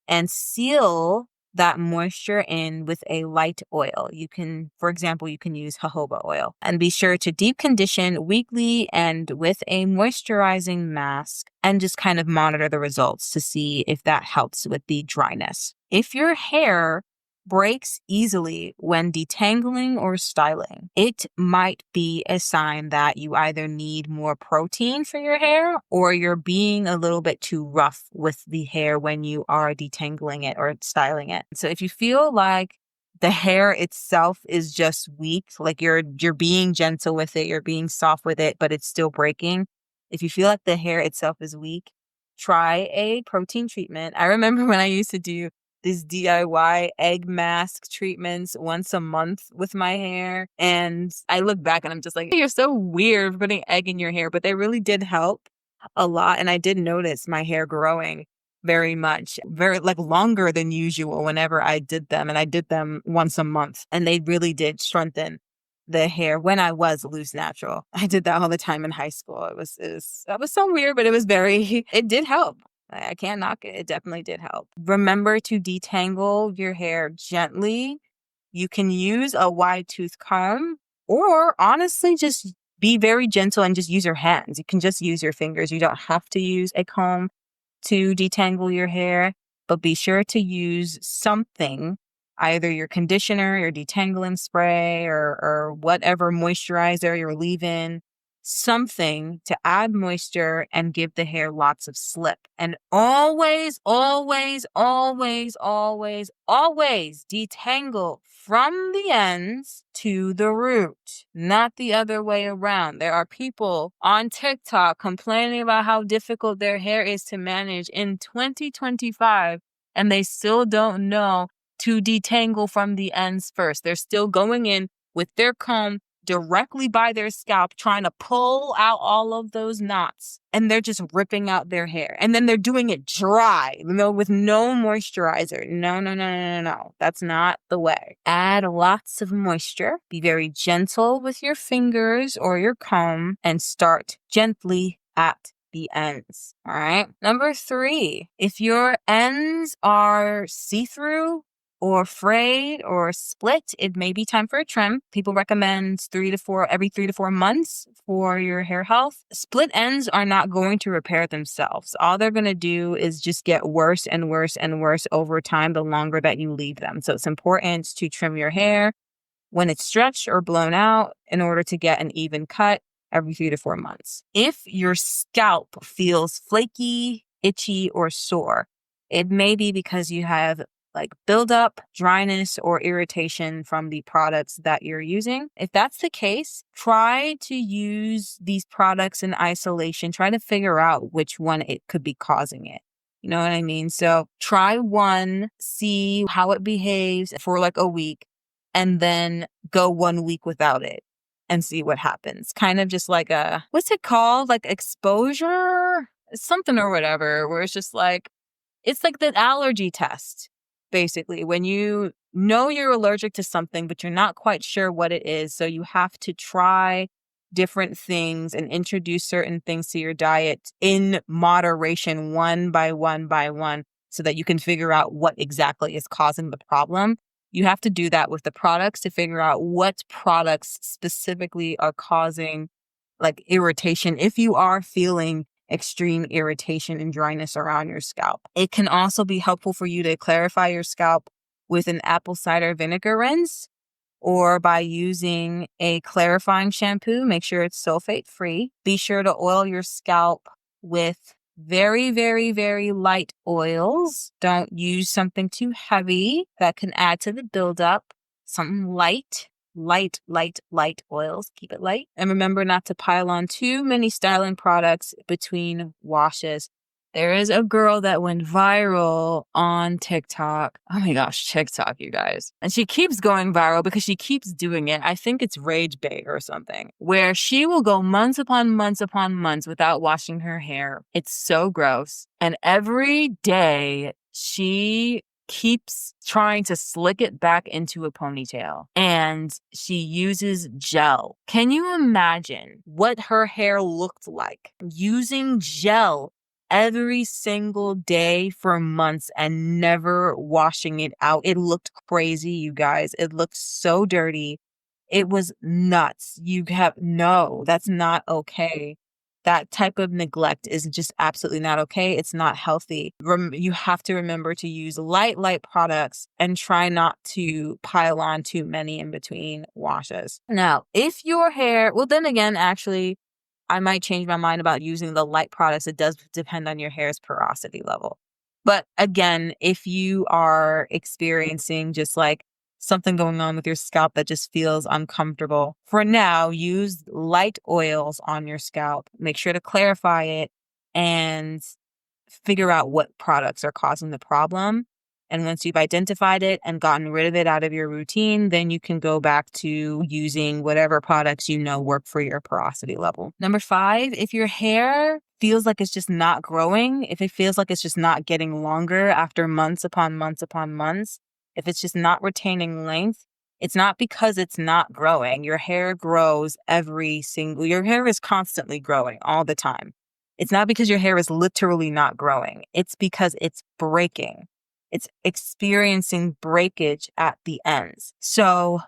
and seal that moisture in with a light oil. For example, you can use jojoba oil. And be sure to deep condition weekly and with a moisturizing mask, and just kind of monitor the results to see if that helps with the dryness. If your hair breaks easily when detangling or styling, it might be a sign that you either need more protein for your hair or you're being a little bit too rough with the hair when you are detangling it or styling it. So if you feel like the hair itself is just weak, like you're being gentle with it, you're being soft with it, but it's still breaking. If you feel like the hair itself is weak, try a protein treatment. I remember when I used to do these DIY egg mask treatments once a month with my hair. And I look back and I'm just like, you're so weird putting egg in your hair, but they really did help a lot. And I did notice my hair growing very much, very like longer than usual whenever I did them. And I did them once a month and they really did strengthen the hair when I was loose natural. I did that all the time in high school. That was so weird, but it did help. I can't knock it. It definitely did help. Remember to detangle your hair gently. You can use a wide tooth comb or honestly just be very gentle and just use your hands. You can just use your fingers. You don't have to use a comb to detangle your hair, but be sure to use something, either your conditioner, your detangling spray, or whatever moisturizer, your leave-in, something to add moisture and give the hair lots of slip. And always, always, always, always, always detangle from the ends to the root, not the other way around. There are people on TikTok complaining about how difficult their hair is to manage in 2025, and they still don't know to detangle from the ends first. They're still going in with their comb directly by their scalp, trying to pull out all of those knots, and they're just ripping out their hair. And then they're doing it dry, with no moisturizer. No, no, no, no, no, no. That's not the way. Add lots of moisture. Be very gentle with your fingers or your comb and start gently at the ends. All right. Number 3, if your ends are see-through or frayed or split, it may be time for a trim. People recommend every 3 to 4 months for your hair health. Split ends are not going to repair themselves. All they're going to do is just get worse and worse and worse over time the longer that you leave them. So it's important to trim your hair when it's stretched or blown out in order to get an even cut every 3 to 4 months. If your scalp feels flaky, itchy, or sore, it may be because you have buildup, dryness, or irritation from the products that you're using. If that's the case, try to use these products in isolation. Try to figure out which one it could be causing it. You know what I mean? So try one, see how it behaves for a week, and then go 1 week without it and see what happens. Kind of just what's it called? Exposure? Something or whatever, where it's just it's like the allergy test. Basically, when you know you're allergic to something, but you're not quite sure what it is. So you have to try different things and introduce certain things to your diet in moderation, one by one by one, so that you can figure out what exactly is causing the problem. You have to do that with the products to figure out what products specifically are causing irritation if you are feeling extreme irritation and dryness around your scalp. It can also be helpful for you to clarify your scalp with an apple cider vinegar rinse or by using a clarifying shampoo. Make sure it's sulfate free. Be sure to oil your scalp with very, very, very light oils. Don't use something too heavy that can add to the buildup. Something light oils. Keep it light. And remember not to pile on too many styling products between washes. There is a girl that went viral on TikTok. Oh my gosh, TikTok, you guys. And she keeps going viral because she keeps doing it. I think it's rage bait or something, where she will go months upon months upon months without washing her hair. It's so gross. And every day she keeps trying to slick it back into a ponytail, and she uses gel. Can you imagine what her hair looked like using gel every single day for months and never washing it out? It looked crazy, you guys. It looked so dirty. It was nuts. No, that's not okay. That type of neglect is just absolutely not okay. It's not healthy. You have to remember to use light products and try not to pile on too many in between washes. Now, if your hair, then again, actually, I might change my mind about using the light products. It does depend on your hair's porosity level. But again, if you are experiencing just something going on with your scalp that just feels uncomfortable, for now, use light oils on your scalp. Make sure to clarify it and figure out what products are causing the problem. And once you've identified it and gotten rid of it out of your routine, then you can go back to using whatever products work for your porosity level. Number 5, if your hair feels like it's just not growing, if it feels like it's just not getting longer after months upon months upon months, if it's just not retaining length, it's not because it's not growing. Your hair grows your hair is constantly growing all the time. It's not because your hair is literally not growing. It's because it's breaking. It's experiencing breakage at the ends. So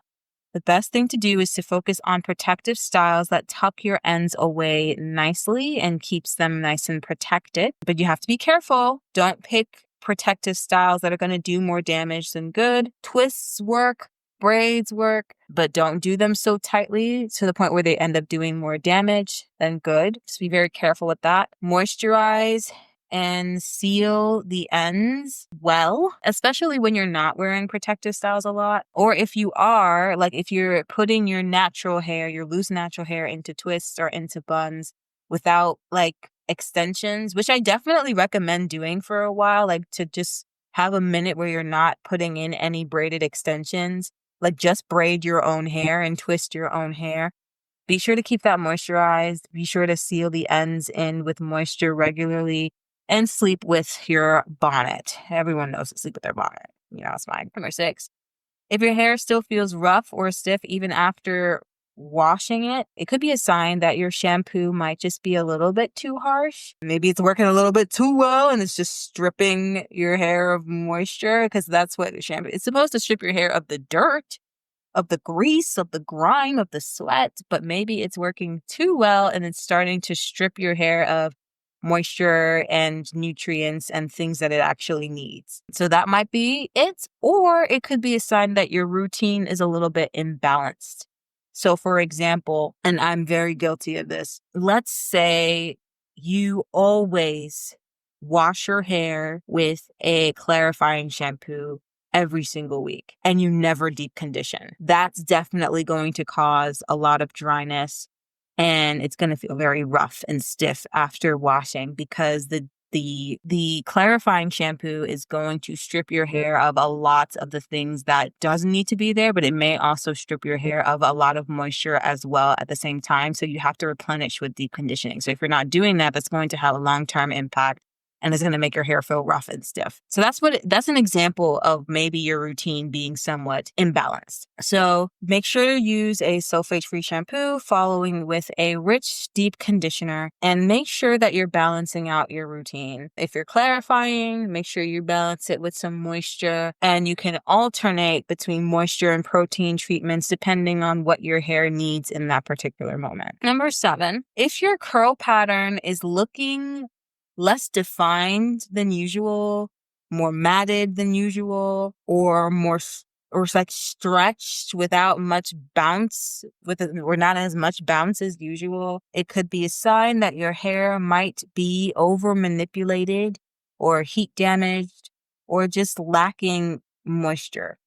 the best thing to do is to focus on protective styles that tuck your ends away nicely and keeps them nice and protected. But you have to be careful. Don't pick protective styles that are going to do more damage than good. Twists work, braids work, but don't do them so tightly to the point where they end up doing more damage than good. Just be very careful with that. Moisturize and seal the ends well, especially when you're not wearing protective styles a lot. Or if you are, like if you're putting your natural hair, your loose natural hair into twists or into buns without like extensions, which I definitely recommend doing for a while, like to just have a minute where you're not putting in any braided extensions, like just braid your own hair and twist your own hair. Be sure to keep that moisturized. Be sure to seal the ends in with moisture regularly and sleep with your bonnet. Everyone knows to sleep with their bonnet. It's fine. Number 6. If your hair still feels rough or stiff even after washing it, it could be a sign that your shampoo might just be a little bit too harsh. Maybe it's working a little bit too well and it's just stripping your hair of moisture, because that's what the shampoo is supposed to: strip your hair of the dirt, of the grease, of the grime, of the sweat, but maybe it's working too well and it's starting to strip your hair of moisture and nutrients and things that it actually needs. So that might be it, or it could be a sign that your routine is a little bit imbalanced. So for example, and I'm very guilty of this, let's say you always wash your hair with a clarifying shampoo every single week and you never deep condition. That's definitely going to cause a lot of dryness, and it's going to feel very rough and stiff after washing, because the clarifying shampoo is going to strip your hair of a lot of the things that doesn't need to be there, but it may also strip your hair of a lot of moisture as well at the same time. So you have to replenish with deep conditioning. So if you're not doing that, that's going to have a long-term impact and it's going to make your hair feel rough and stiff. So that's an example of maybe your routine being somewhat imbalanced. So make sure to use a sulfate-free shampoo following with a rich, deep conditioner, and make sure that you're balancing out your routine. If you're clarifying, make sure you balance it with some moisture, and you can alternate between moisture and protein treatments depending on what your hair needs in that particular moment. Number 7, if your curl pattern is looking less defined than usual, more matted than usual, or like stretched without much bounce, or not as much bounce as usual, it could be a sign that your hair might be over manipulated or heat damaged or just lacking moisture.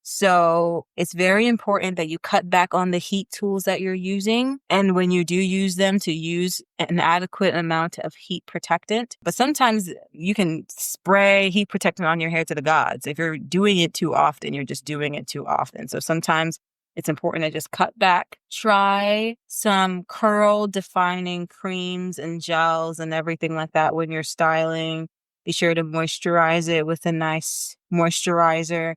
So it's very important that you cut back on the heat tools that you're using. And when you do use them, to use an adequate amount of heat protectant. But sometimes you can spray heat protectant on your hair to the gods. If you're doing it too often, you're just doing it too often. So sometimes it's important to just cut back. Try some curl defining creams and gels and everything like that when you're styling. Be sure to moisturize it with a nice moisturizer,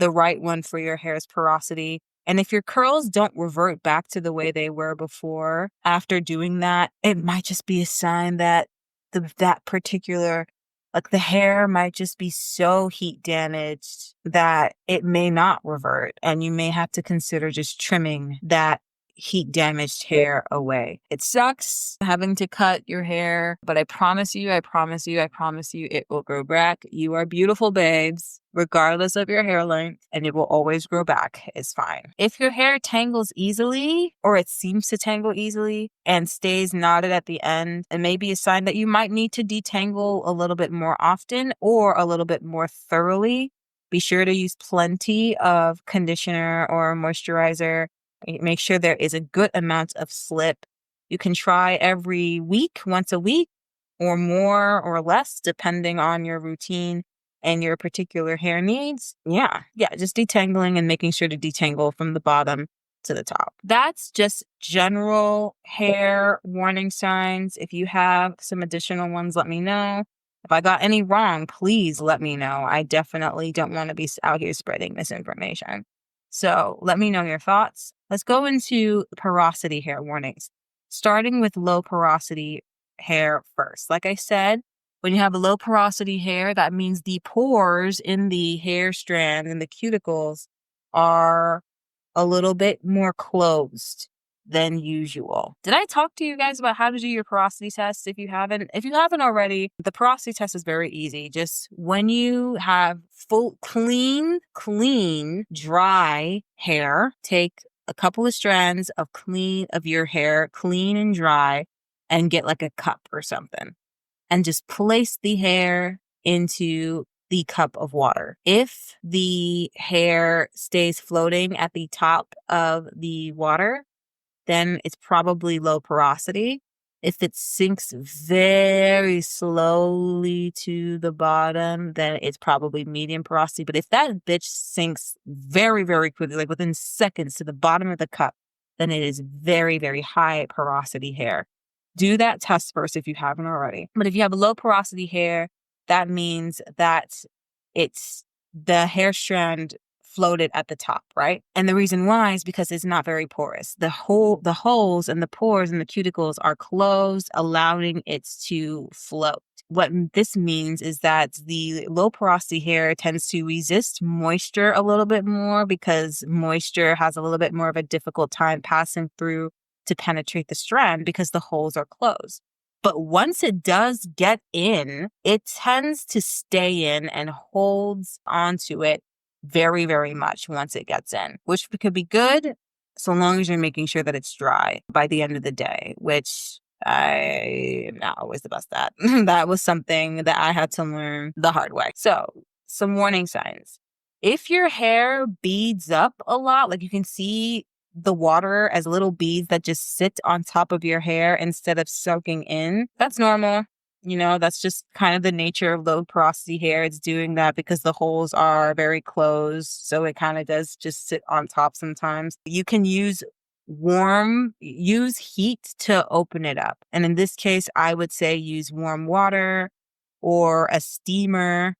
the right one for your hair's porosity. And if your curls don't revert back to the way they were before after doing that, it might just be a sign that that particular, like the hair might just be so heat damaged that it may not revert. And you may have to consider just trimming that heat damaged hair away. It sucks having to cut your hair, but I promise you, it will grow back. You are beautiful, babes, regardless of your hair length, and it will always grow back. It's fine. If your hair tangles easily, or it seems to tangle easily and stays knotted at the end, it may be a sign that you might need to detangle a little bit more often or a little bit more thoroughly. Be sure to use plenty of conditioner or moisturizer. Make sure there is a good amount of slip. You can try every week, once a week, or more or less, depending on your routine and your particular hair needs. Yeah, just detangling and making sure to detangle from the bottom to the top. That's just general hair warning signs. If you have some additional ones, let me know. If I got any wrong, please let me know. I definitely don't want to be out here spreading misinformation. So let me know your thoughts. Let's go into porosity hair warnings, starting with low porosity hair first. Like I said, when you have a low porosity hair, that means the pores in the hair strand and the cuticles are a little bit more closed. than usual. Did I talk to you guys about how to do your porosity test? If you haven't already, the porosity test is very easy. Just when you have full, clean, dry hair, take a couple of strands of your hair, clean and dry, and get like a cup or something, and just place the hair into the cup of water. If the hair stays floating at the top of the water, then it's probably low porosity. If it sinks very slowly to the bottom, then it's probably medium porosity. But if that bitch sinks very, very quickly, like within seconds to the bottom of the cup, then it is very, very high porosity hair. Do that test first if you haven't already. But if you have low porosity hair, that means that it's the hair strand floated at the top, right? And the reason why is because it's not very porous. The holes and the pores and the cuticles are closed, allowing it to float. What this means is that the low porosity hair tends to resist moisture a little bit more because moisture has a little bit more of a difficult time passing through to penetrate the strand because the holes are closed. But once it does get in, it tends to stay in and holds onto it very, very much once it gets in, which could be good so long as you're making sure that it's dry by the end of the day, which I am not always the best at. That was something that I had to learn the hard way. So, some warning signs. If your hair beads up a lot, like you can see the water as little beads that just sit on top of your hair instead of soaking in, that's normal. That's just kind of the nature of low porosity hair. It's doing that because the holes are very closed. So it kind of does just sit on top sometimes. You can use heat to open it up. And in this case, I would say use warm water or a steamer,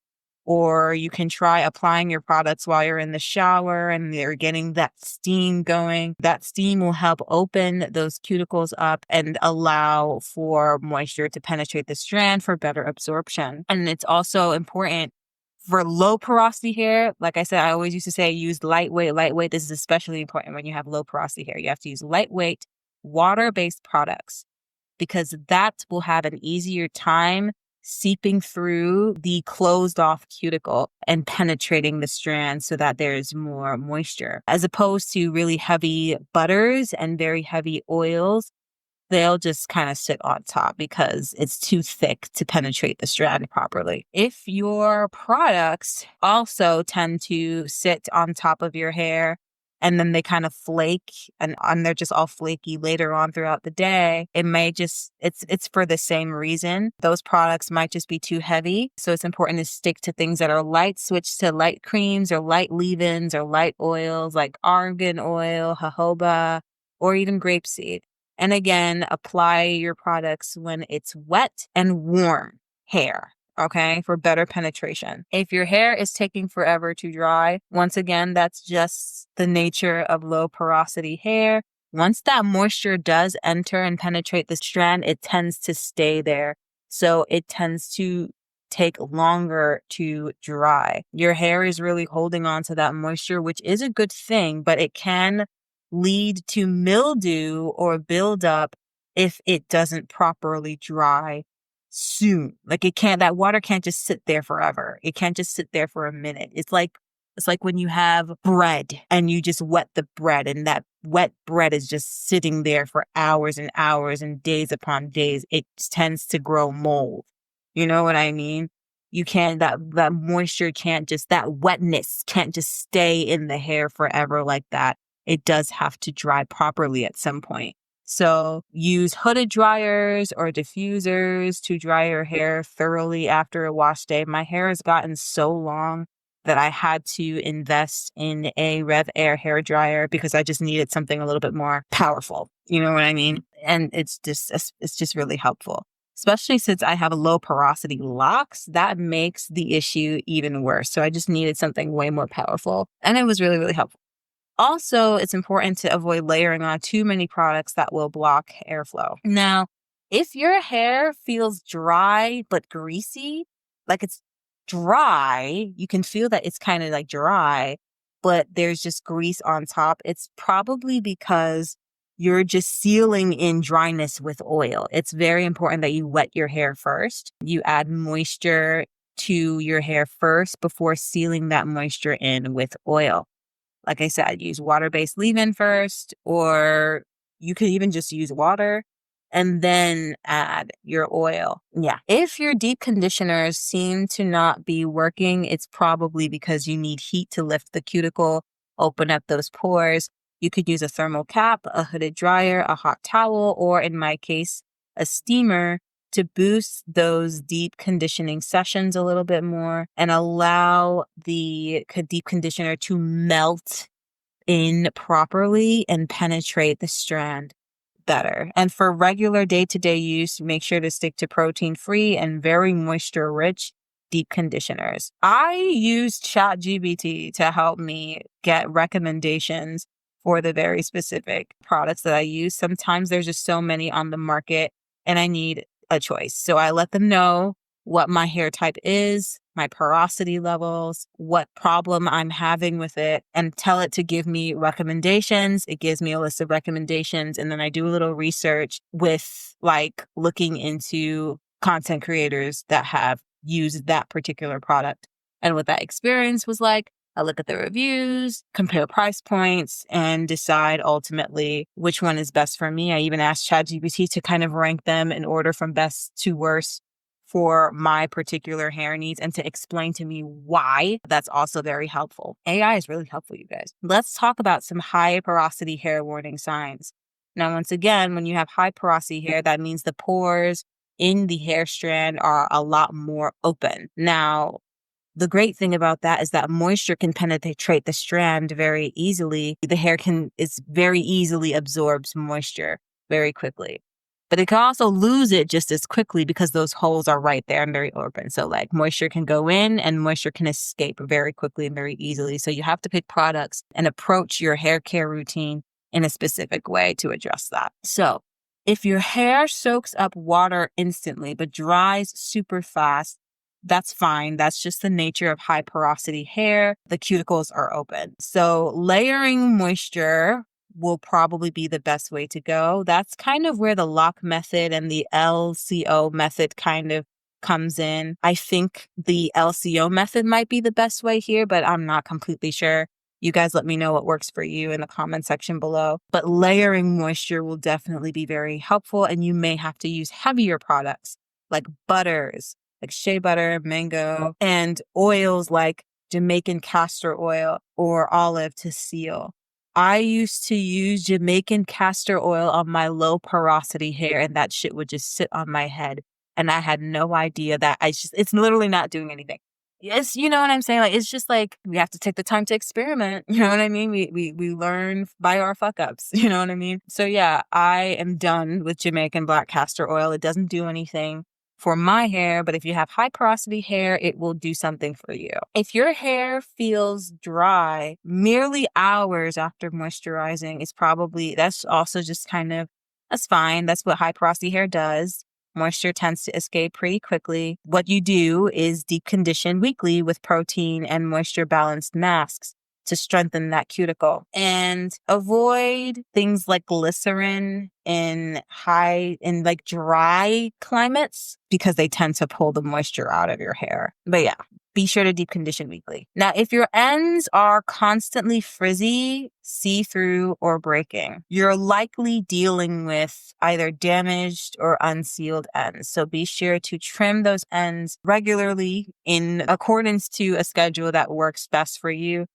or you can try applying your products while you're in the shower and you're getting that steam going. That steam will help open those cuticles up and allow for moisture to penetrate the strand for better absorption. And it's also important for low porosity hair. Like I said, I always used to say use lightweight. This is especially important when you have low porosity hair. You have to use lightweight, water-based products because that will have an easier time seeping through the closed off cuticle and penetrating the strand so that there's more moisture. As opposed to really heavy butters and very heavy oils, they'll just kind of sit on top because it's too thick to penetrate the strand properly. If your products also tend to sit on top of your hair and then they kind of flake and they're just all flaky later on throughout the day, it may just, it's for the same reason. Those products might just be too heavy. So it's important to stick to things that are light, switch to light creams or light leave-ins or light oils like argan oil, jojoba, or even grapeseed. And again, apply your products when it's wet and warm hair, okay, for better penetration. If your hair is taking forever to dry, once again, that's just the nature of low porosity hair. Once that moisture does enter and penetrate the strand, it tends to stay there. So it tends to take longer to dry. Your hair is really holding on to that moisture, which is a good thing, but it can lead to mildew or buildup if it doesn't properly dry soon. Like that water can't just sit there forever. It can't just sit there for a minute. It's like when you have bread and you just wet the bread and that wet bread is just sitting there for hours and hours and days upon days. It tends to grow mold. You know what I mean? You can't, that moisture that wetness can't just stay in the hair forever like that. It does have to dry properly at some point. So use hooded dryers or diffusers to dry your hair thoroughly after a wash day. My hair has gotten so long that I had to invest in a Rev Air hair dryer because I just needed something a little bit more powerful. You know what I mean? And it's just really helpful. Especially since I have low porosity locks, that makes the issue even worse. So I just needed something way more powerful. And it was really, really helpful. Also, it's important to avoid layering on too many products that will block airflow. Now, if your hair feels dry but greasy, like it's dry, you can feel that it's kind of like dry, but there's just grease on top, it's probably because you're just sealing in dryness with oil. It's very important that you wet your hair first. You add moisture to your hair first before sealing that moisture in with oil. Like I said, use water-based leave-in first, or you could even just use water and then add your oil. Yeah. If your deep conditioners seem to not be working, it's probably because you need heat to lift the cuticle, open up those pores. You could use a thermal cap, a hooded dryer, a hot towel, or in my case, a steamer to boost those deep conditioning sessions a little bit more and allow the deep conditioner to melt in properly and penetrate the strand better. And for regular day-to-day use, make sure to stick to protein-free and very moisture-rich deep conditioners. I use ChatGPT to help me get recommendations for the very specific products that I use. Sometimes there's just so many on the market and I need a choice. So I let them know what my hair type is, my porosity levels, what problem I'm having with it, and tell it to give me recommendations. It gives me a list of recommendations. And then I do a little research with like looking into content creators that have used that particular product and what that experience was like. I look at the reviews, compare price points, and decide ultimately which one is best for me. I even asked ChatGPT to kind of rank them in order from best to worst for my particular hair needs and to explain to me why. That's also very helpful. AI is really helpful, you guys. Let's talk about some high porosity hair warning signs. Now, once again, when you have high porosity hair, that means the pores in the hair strand are a lot more open. Now, the great thing about that is that moisture can penetrate the strand very easily. The hair is very easily absorbs moisture very quickly. But it can also lose it just as quickly because those holes are right there and very open. So like moisture can go in and moisture can escape very quickly and very easily. So you have to pick products and approach your hair care routine in a specific way to address that. So if your hair soaks up water instantly but dries super fast, that's fine. That's just the nature of high porosity hair. The cuticles are open. So layering moisture will probably be the best way to go. That's kind of where the lock method and the LCO method kind of comes in. I think the LCO method might be the best way here, but I'm not completely sure. You guys let me know what works for you in the comment section below. But layering moisture will definitely be very helpful, and you may have to use heavier products like butters, like shea butter, mango, and oils like Jamaican castor oil or olive to seal. I used to use Jamaican castor oil on my low porosity hair, and that shit would just sit on my head. And I had no idea that it's literally not doing anything. Yes, you know what I'm saying? Like, it's just like, we have to take the time to experiment. You know what I mean? We learn by our fuck ups. You know what I mean? So yeah, I am done with Jamaican black castor oil. It doesn't do anything for my hair, but if you have high porosity hair, it will do something for you. If your hair feels dry merely hours after moisturizing, that's also just that's fine. That's what high porosity hair does. Moisture tends to escape pretty quickly. What you do is deep condition weekly with protein and moisture balanced masks to strengthen that cuticle, and avoid things like glycerin in like dry climates because they tend to pull the moisture out of your hair. But yeah, be sure to deep condition weekly. Now, if your ends are constantly frizzy, see-through, or breaking, you're likely dealing with either damaged or unsealed ends. So be sure to trim those ends regularly in accordance to a schedule that works best for you,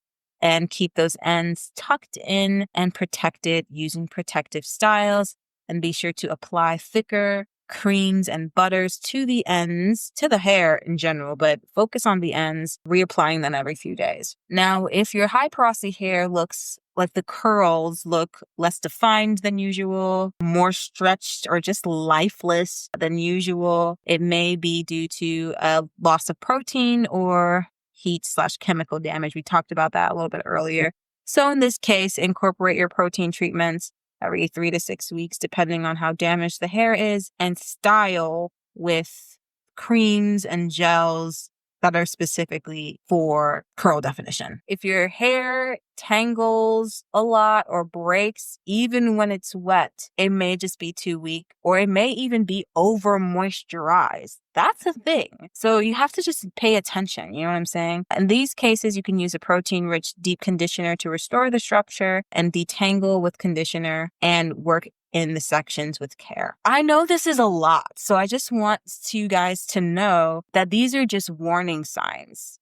and keep those ends tucked in and protected using protective styles. And be sure to apply thicker creams and butters to the ends, to the hair in general, but focus on the ends, reapplying them every few days. Now, if your high porosity hair looks like the curls look less defined than usual, more stretched, or just lifeless than usual, it may be due to a loss of protein or heat/chemical damage. We talked about that a little bit earlier. So in this case, incorporate your protein treatments every 3 to 6 weeks, depending on how damaged the hair is, and style with creams and gels that are specifically for curl definition. If your hair tangles a lot or breaks, even when it's wet, it may just be too weak, or it may even be over moisturized. That's a thing. So you have to just pay attention. You know what I'm saying? In these cases, you can use a protein-rich deep conditioner to restore the structure and detangle with conditioner and work in the sections with care. I know this is a lot, so I just want you guys to know that these are just warning signs.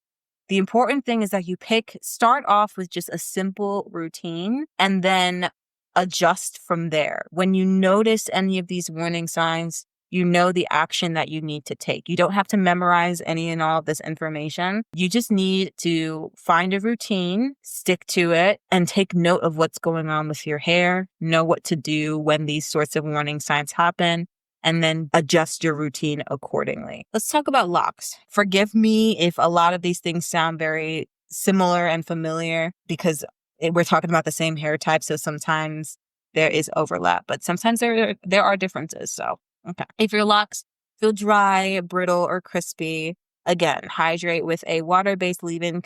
The important thing is that you start off with just a simple routine and then adjust from there. When you notice any of these warning signs, you know the action that you need to take. You don't have to memorize any and all of this information. You just need to find a routine, stick to it, and take note of what's going on with your hair, know what to do when these sorts of warning signs happen, and then adjust your routine accordingly. Let's talk about locks. Forgive me if a lot of these things sound very similar and familiar because we're talking about the same hair type, so sometimes there is overlap, but sometimes there are differences. So, okay. If your locks feel dry, brittle, or crispy, again, hydrate with a water-based leave-in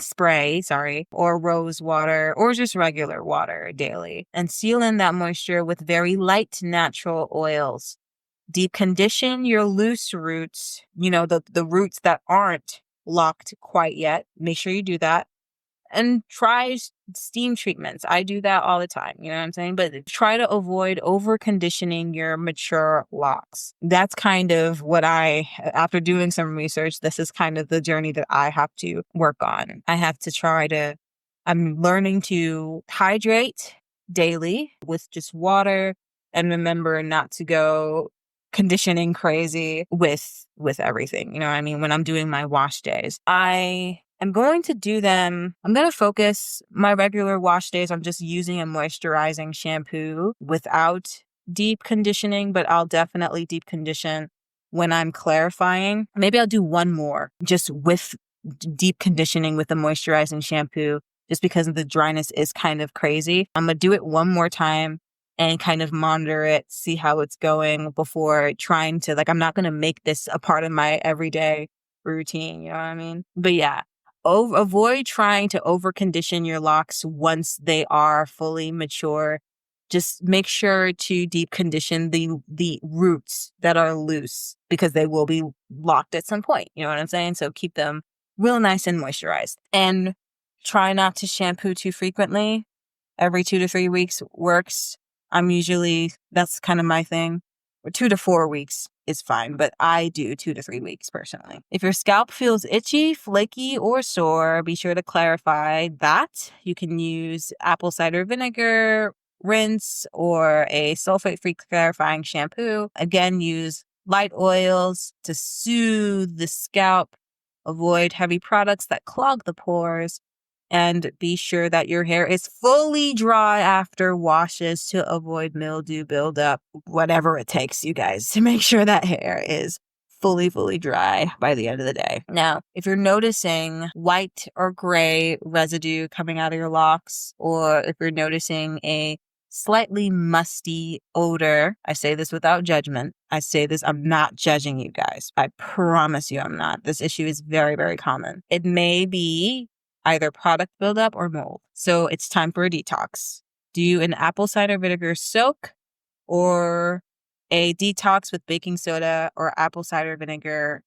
spray, or rose water, or just regular water daily. And seal in that moisture with very light natural oils. Deep condition your loose roots, the roots that aren't locked quite yet. Make sure you do that. And try steam treatments. I do that all the time. You know what I'm saying? But try to avoid over conditioning your mature locks. That's kind of what after doing some research, this is kind of the journey that I have to work on. I'm learning to hydrate daily with just water and remember not to go conditioning crazy with everything. You know what I mean? When I'm doing my wash days, I'm going to focus my regular wash days on just using a moisturizing shampoo without deep conditioning, but I'll definitely deep condition when I'm clarifying. Maybe I'll do one more just with deep conditioning with a moisturizing shampoo just because the dryness is kind of crazy. I'm going to do it one more time and kind of monitor it, see how it's going before trying to, I'm not going to make this a part of my everyday routine. You know what I mean? But yeah. Avoid trying to over-condition your locks once they are fully mature. Just make sure to deep condition the roots that are loose because they will be locked at some point. You know what I'm saying? So keep them real nice and moisturized. And try not to shampoo too frequently. Every 2 to 3 weeks works. That's kind of my thing. Or 2 to 4 weeks is fine, but I do 2 to 3 weeks personally. If your scalp feels itchy, flaky, or sore, be sure to clarify that. You can use apple cider vinegar rinse or a sulfate-free clarifying shampoo. Again, use light oils to soothe the scalp. Avoid heavy products that clog the pores. And be sure that your hair is fully dry after washes to avoid mildew buildup, whatever it takes, you guys, to make sure that hair is fully dry by the end of the day. Now, if you're noticing white or gray residue coming out of your locks, or if you're noticing a slightly musty odor, I say this without judgment. I'm not judging you guys. I promise you I'm not. This issue is very, very common. It may be either product buildup or mold. So it's time for a detox. Do an apple cider vinegar soak or a detox with baking soda or apple cider vinegar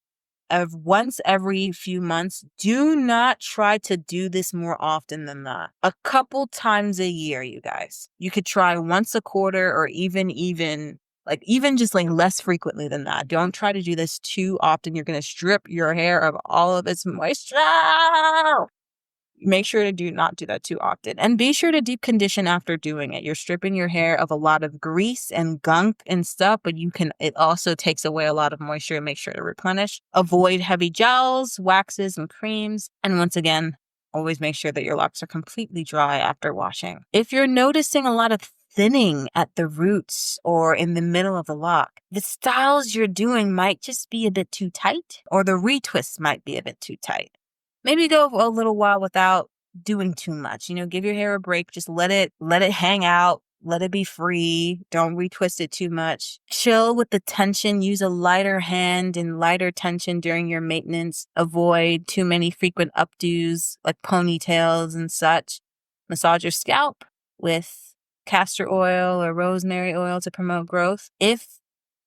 of once every few months. Do not try to do this more often than that. A couple times a year, you guys. You could try once a quarter or even just less frequently than that. Don't try to do this too often. You're going to strip your hair of all of its moisture. Make sure to not do that too often. And be sure to deep condition after doing it. You're stripping your hair of a lot of grease and gunk and stuff, but it also takes away a lot of moisture and make sure to replenish. Avoid heavy gels, waxes, and creams. And once again, always make sure that your locks are completely dry after washing. If you're noticing a lot of thinning at the roots or in the middle of the lock, the styles you're doing might just be a bit too tight, or the retwists might be a bit too tight. Maybe go for a little while without doing too much. Give your hair a break. Just let it hang out. Let it be free. Don't retwist it too much. Chill with the tension. Use a lighter hand and lighter tension during your maintenance. Avoid too many frequent updos like ponytails and such. Massage your scalp with castor oil or rosemary oil to promote growth. If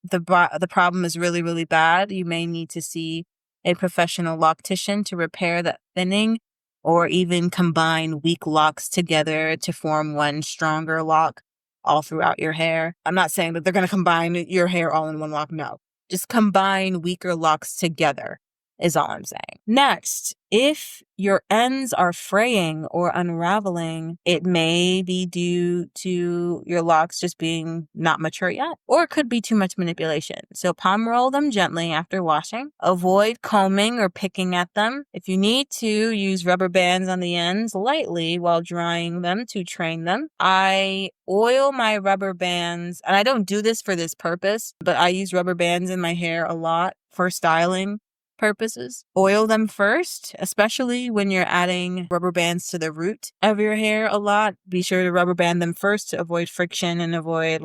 the problem is really, really bad, you may need to see a professional loctician to repair that thinning, or even combine weak locks together to form one stronger lock all throughout your hair. I'm not saying that they're going to combine your hair all in one lock. No, just combine weaker locks together is all I'm saying. Next, if your ends are fraying or unraveling, it may be due to your locks just being not mature yet, or it could be too much manipulation. So palm roll them gently after washing. Avoid combing or picking at them. If you need to, use rubber bands on the ends lightly while drying them to train them. I oil my rubber bands, and I don't do this for this purpose, but I use rubber bands in my hair a lot for styling purposes. Oil them first, especially when you're adding rubber bands to the root of your hair a lot. Be sure to rubber band them first to avoid friction and avoid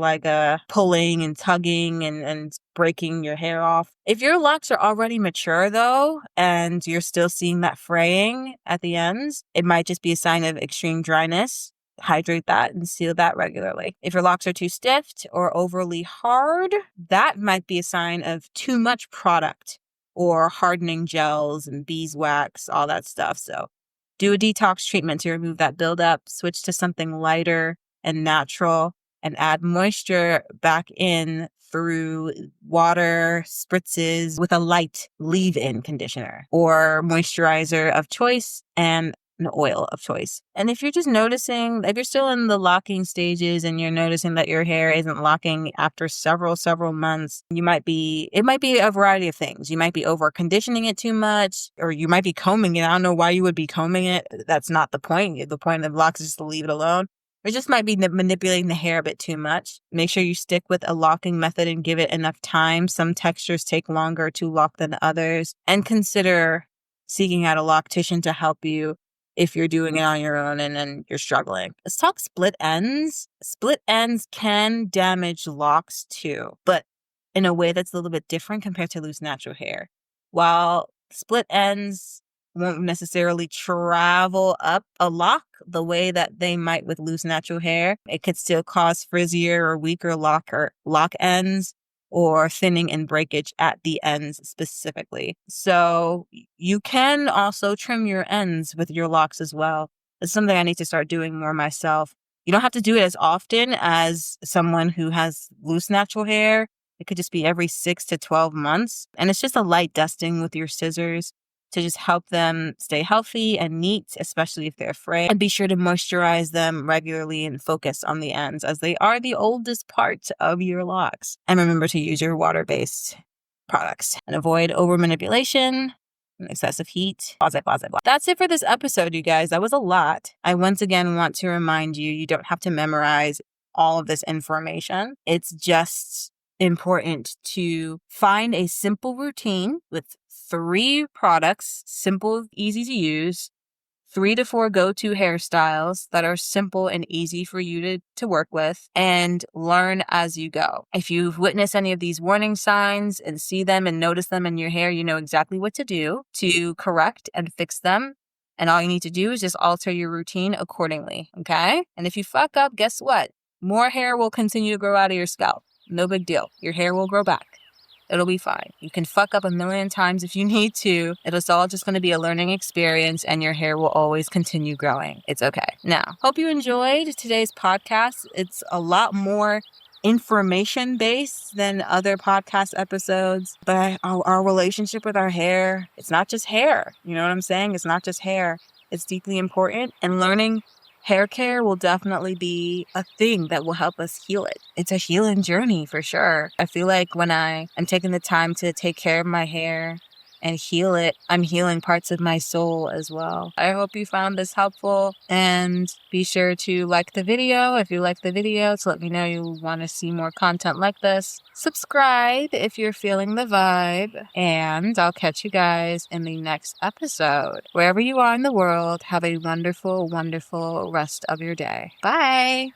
pulling and tugging and breaking your hair off. If your locks are already mature though, and you're still seeing that fraying at the ends, it might just be a sign of extreme dryness. Hydrate that and seal that regularly. If your locks are too stiff or overly hard, that might be a sign of too much product or hardening gels and beeswax, all that stuff. So do a detox treatment to remove that buildup, switch to something lighter and natural, and add moisture back in through water spritzes with a light leave-in conditioner or moisturizer of choice and an oil of choice. And if you're just noticing, if you're still in the locking stages and you're noticing that your hair isn't locking after several months, it might be a variety of things. You might be over conditioning it too much, or you might be combing it. I don't know why you would be combing it. That's not the point. The point of locks is just to leave it alone. It just might be manipulating the hair a bit too much. Make sure you stick with a locking method and give it enough time. Some textures take longer to lock than others. And consider seeking out a loctician to help you if you're doing it on your own and then you're struggling. Let's talk split ends. Split ends can damage locks too, but in a way that's a little bit different compared to loose natural hair. While split ends won't necessarily travel up a lock the way that they might with loose natural hair, it could still cause frizzier or weaker lock ends, or thinning and breakage at the ends specifically. So you can also trim your ends with your locks as well. It's something I need to start doing more myself. You don't have to do it as often as someone who has loose natural hair. It could just be every 6 to 12 months. And it's just a light dusting with your scissors to just help them stay healthy and neat, especially if they're frayed. And be sure to moisturize them regularly and focus on the ends, as they are the oldest part of your locks. And remember to use your water-based products and avoid over manipulation and excessive heat. That's it for this episode, you guys. That was a lot. I once again want to remind you, you don't have to memorize all of this information. It's just important to find a simple routine with 3 products, simple, easy to use, 3 to 4 go-to hairstyles that are simple and easy for you to work with, and learn as you go. If you've witnessed any of these warning signs and see them and notice them in your hair, you know exactly what to do to correct and fix them. And all you need to do is just alter your routine accordingly, okay? And if you fuck up, guess what? More hair will continue to grow out of your scalp. No big deal. Your hair will grow back. It'll be fine. You can fuck up a million times if you need to. It's all just going to be a learning experience, and your hair will always continue growing. It's okay. Now, hope you enjoyed today's podcast. It's a lot more information-based than other podcast episodes, but our relationship with our hair, it's not just hair. You know what I'm saying? It's not just hair. It's deeply important, and learning hair care will definitely be a thing that will help us heal it. It's a healing journey for sure. I feel like when I am taking the time to take care of my hair and heal it, I'm healing parts of my soul as well. I hope you found this helpful, and be sure to like the video if you like the video to let me know you want to see more content like this. Subscribe if you're feeling the vibe, and I'll catch you guys in the next episode. Wherever you are in the world, have a wonderful, wonderful rest of your day. Bye!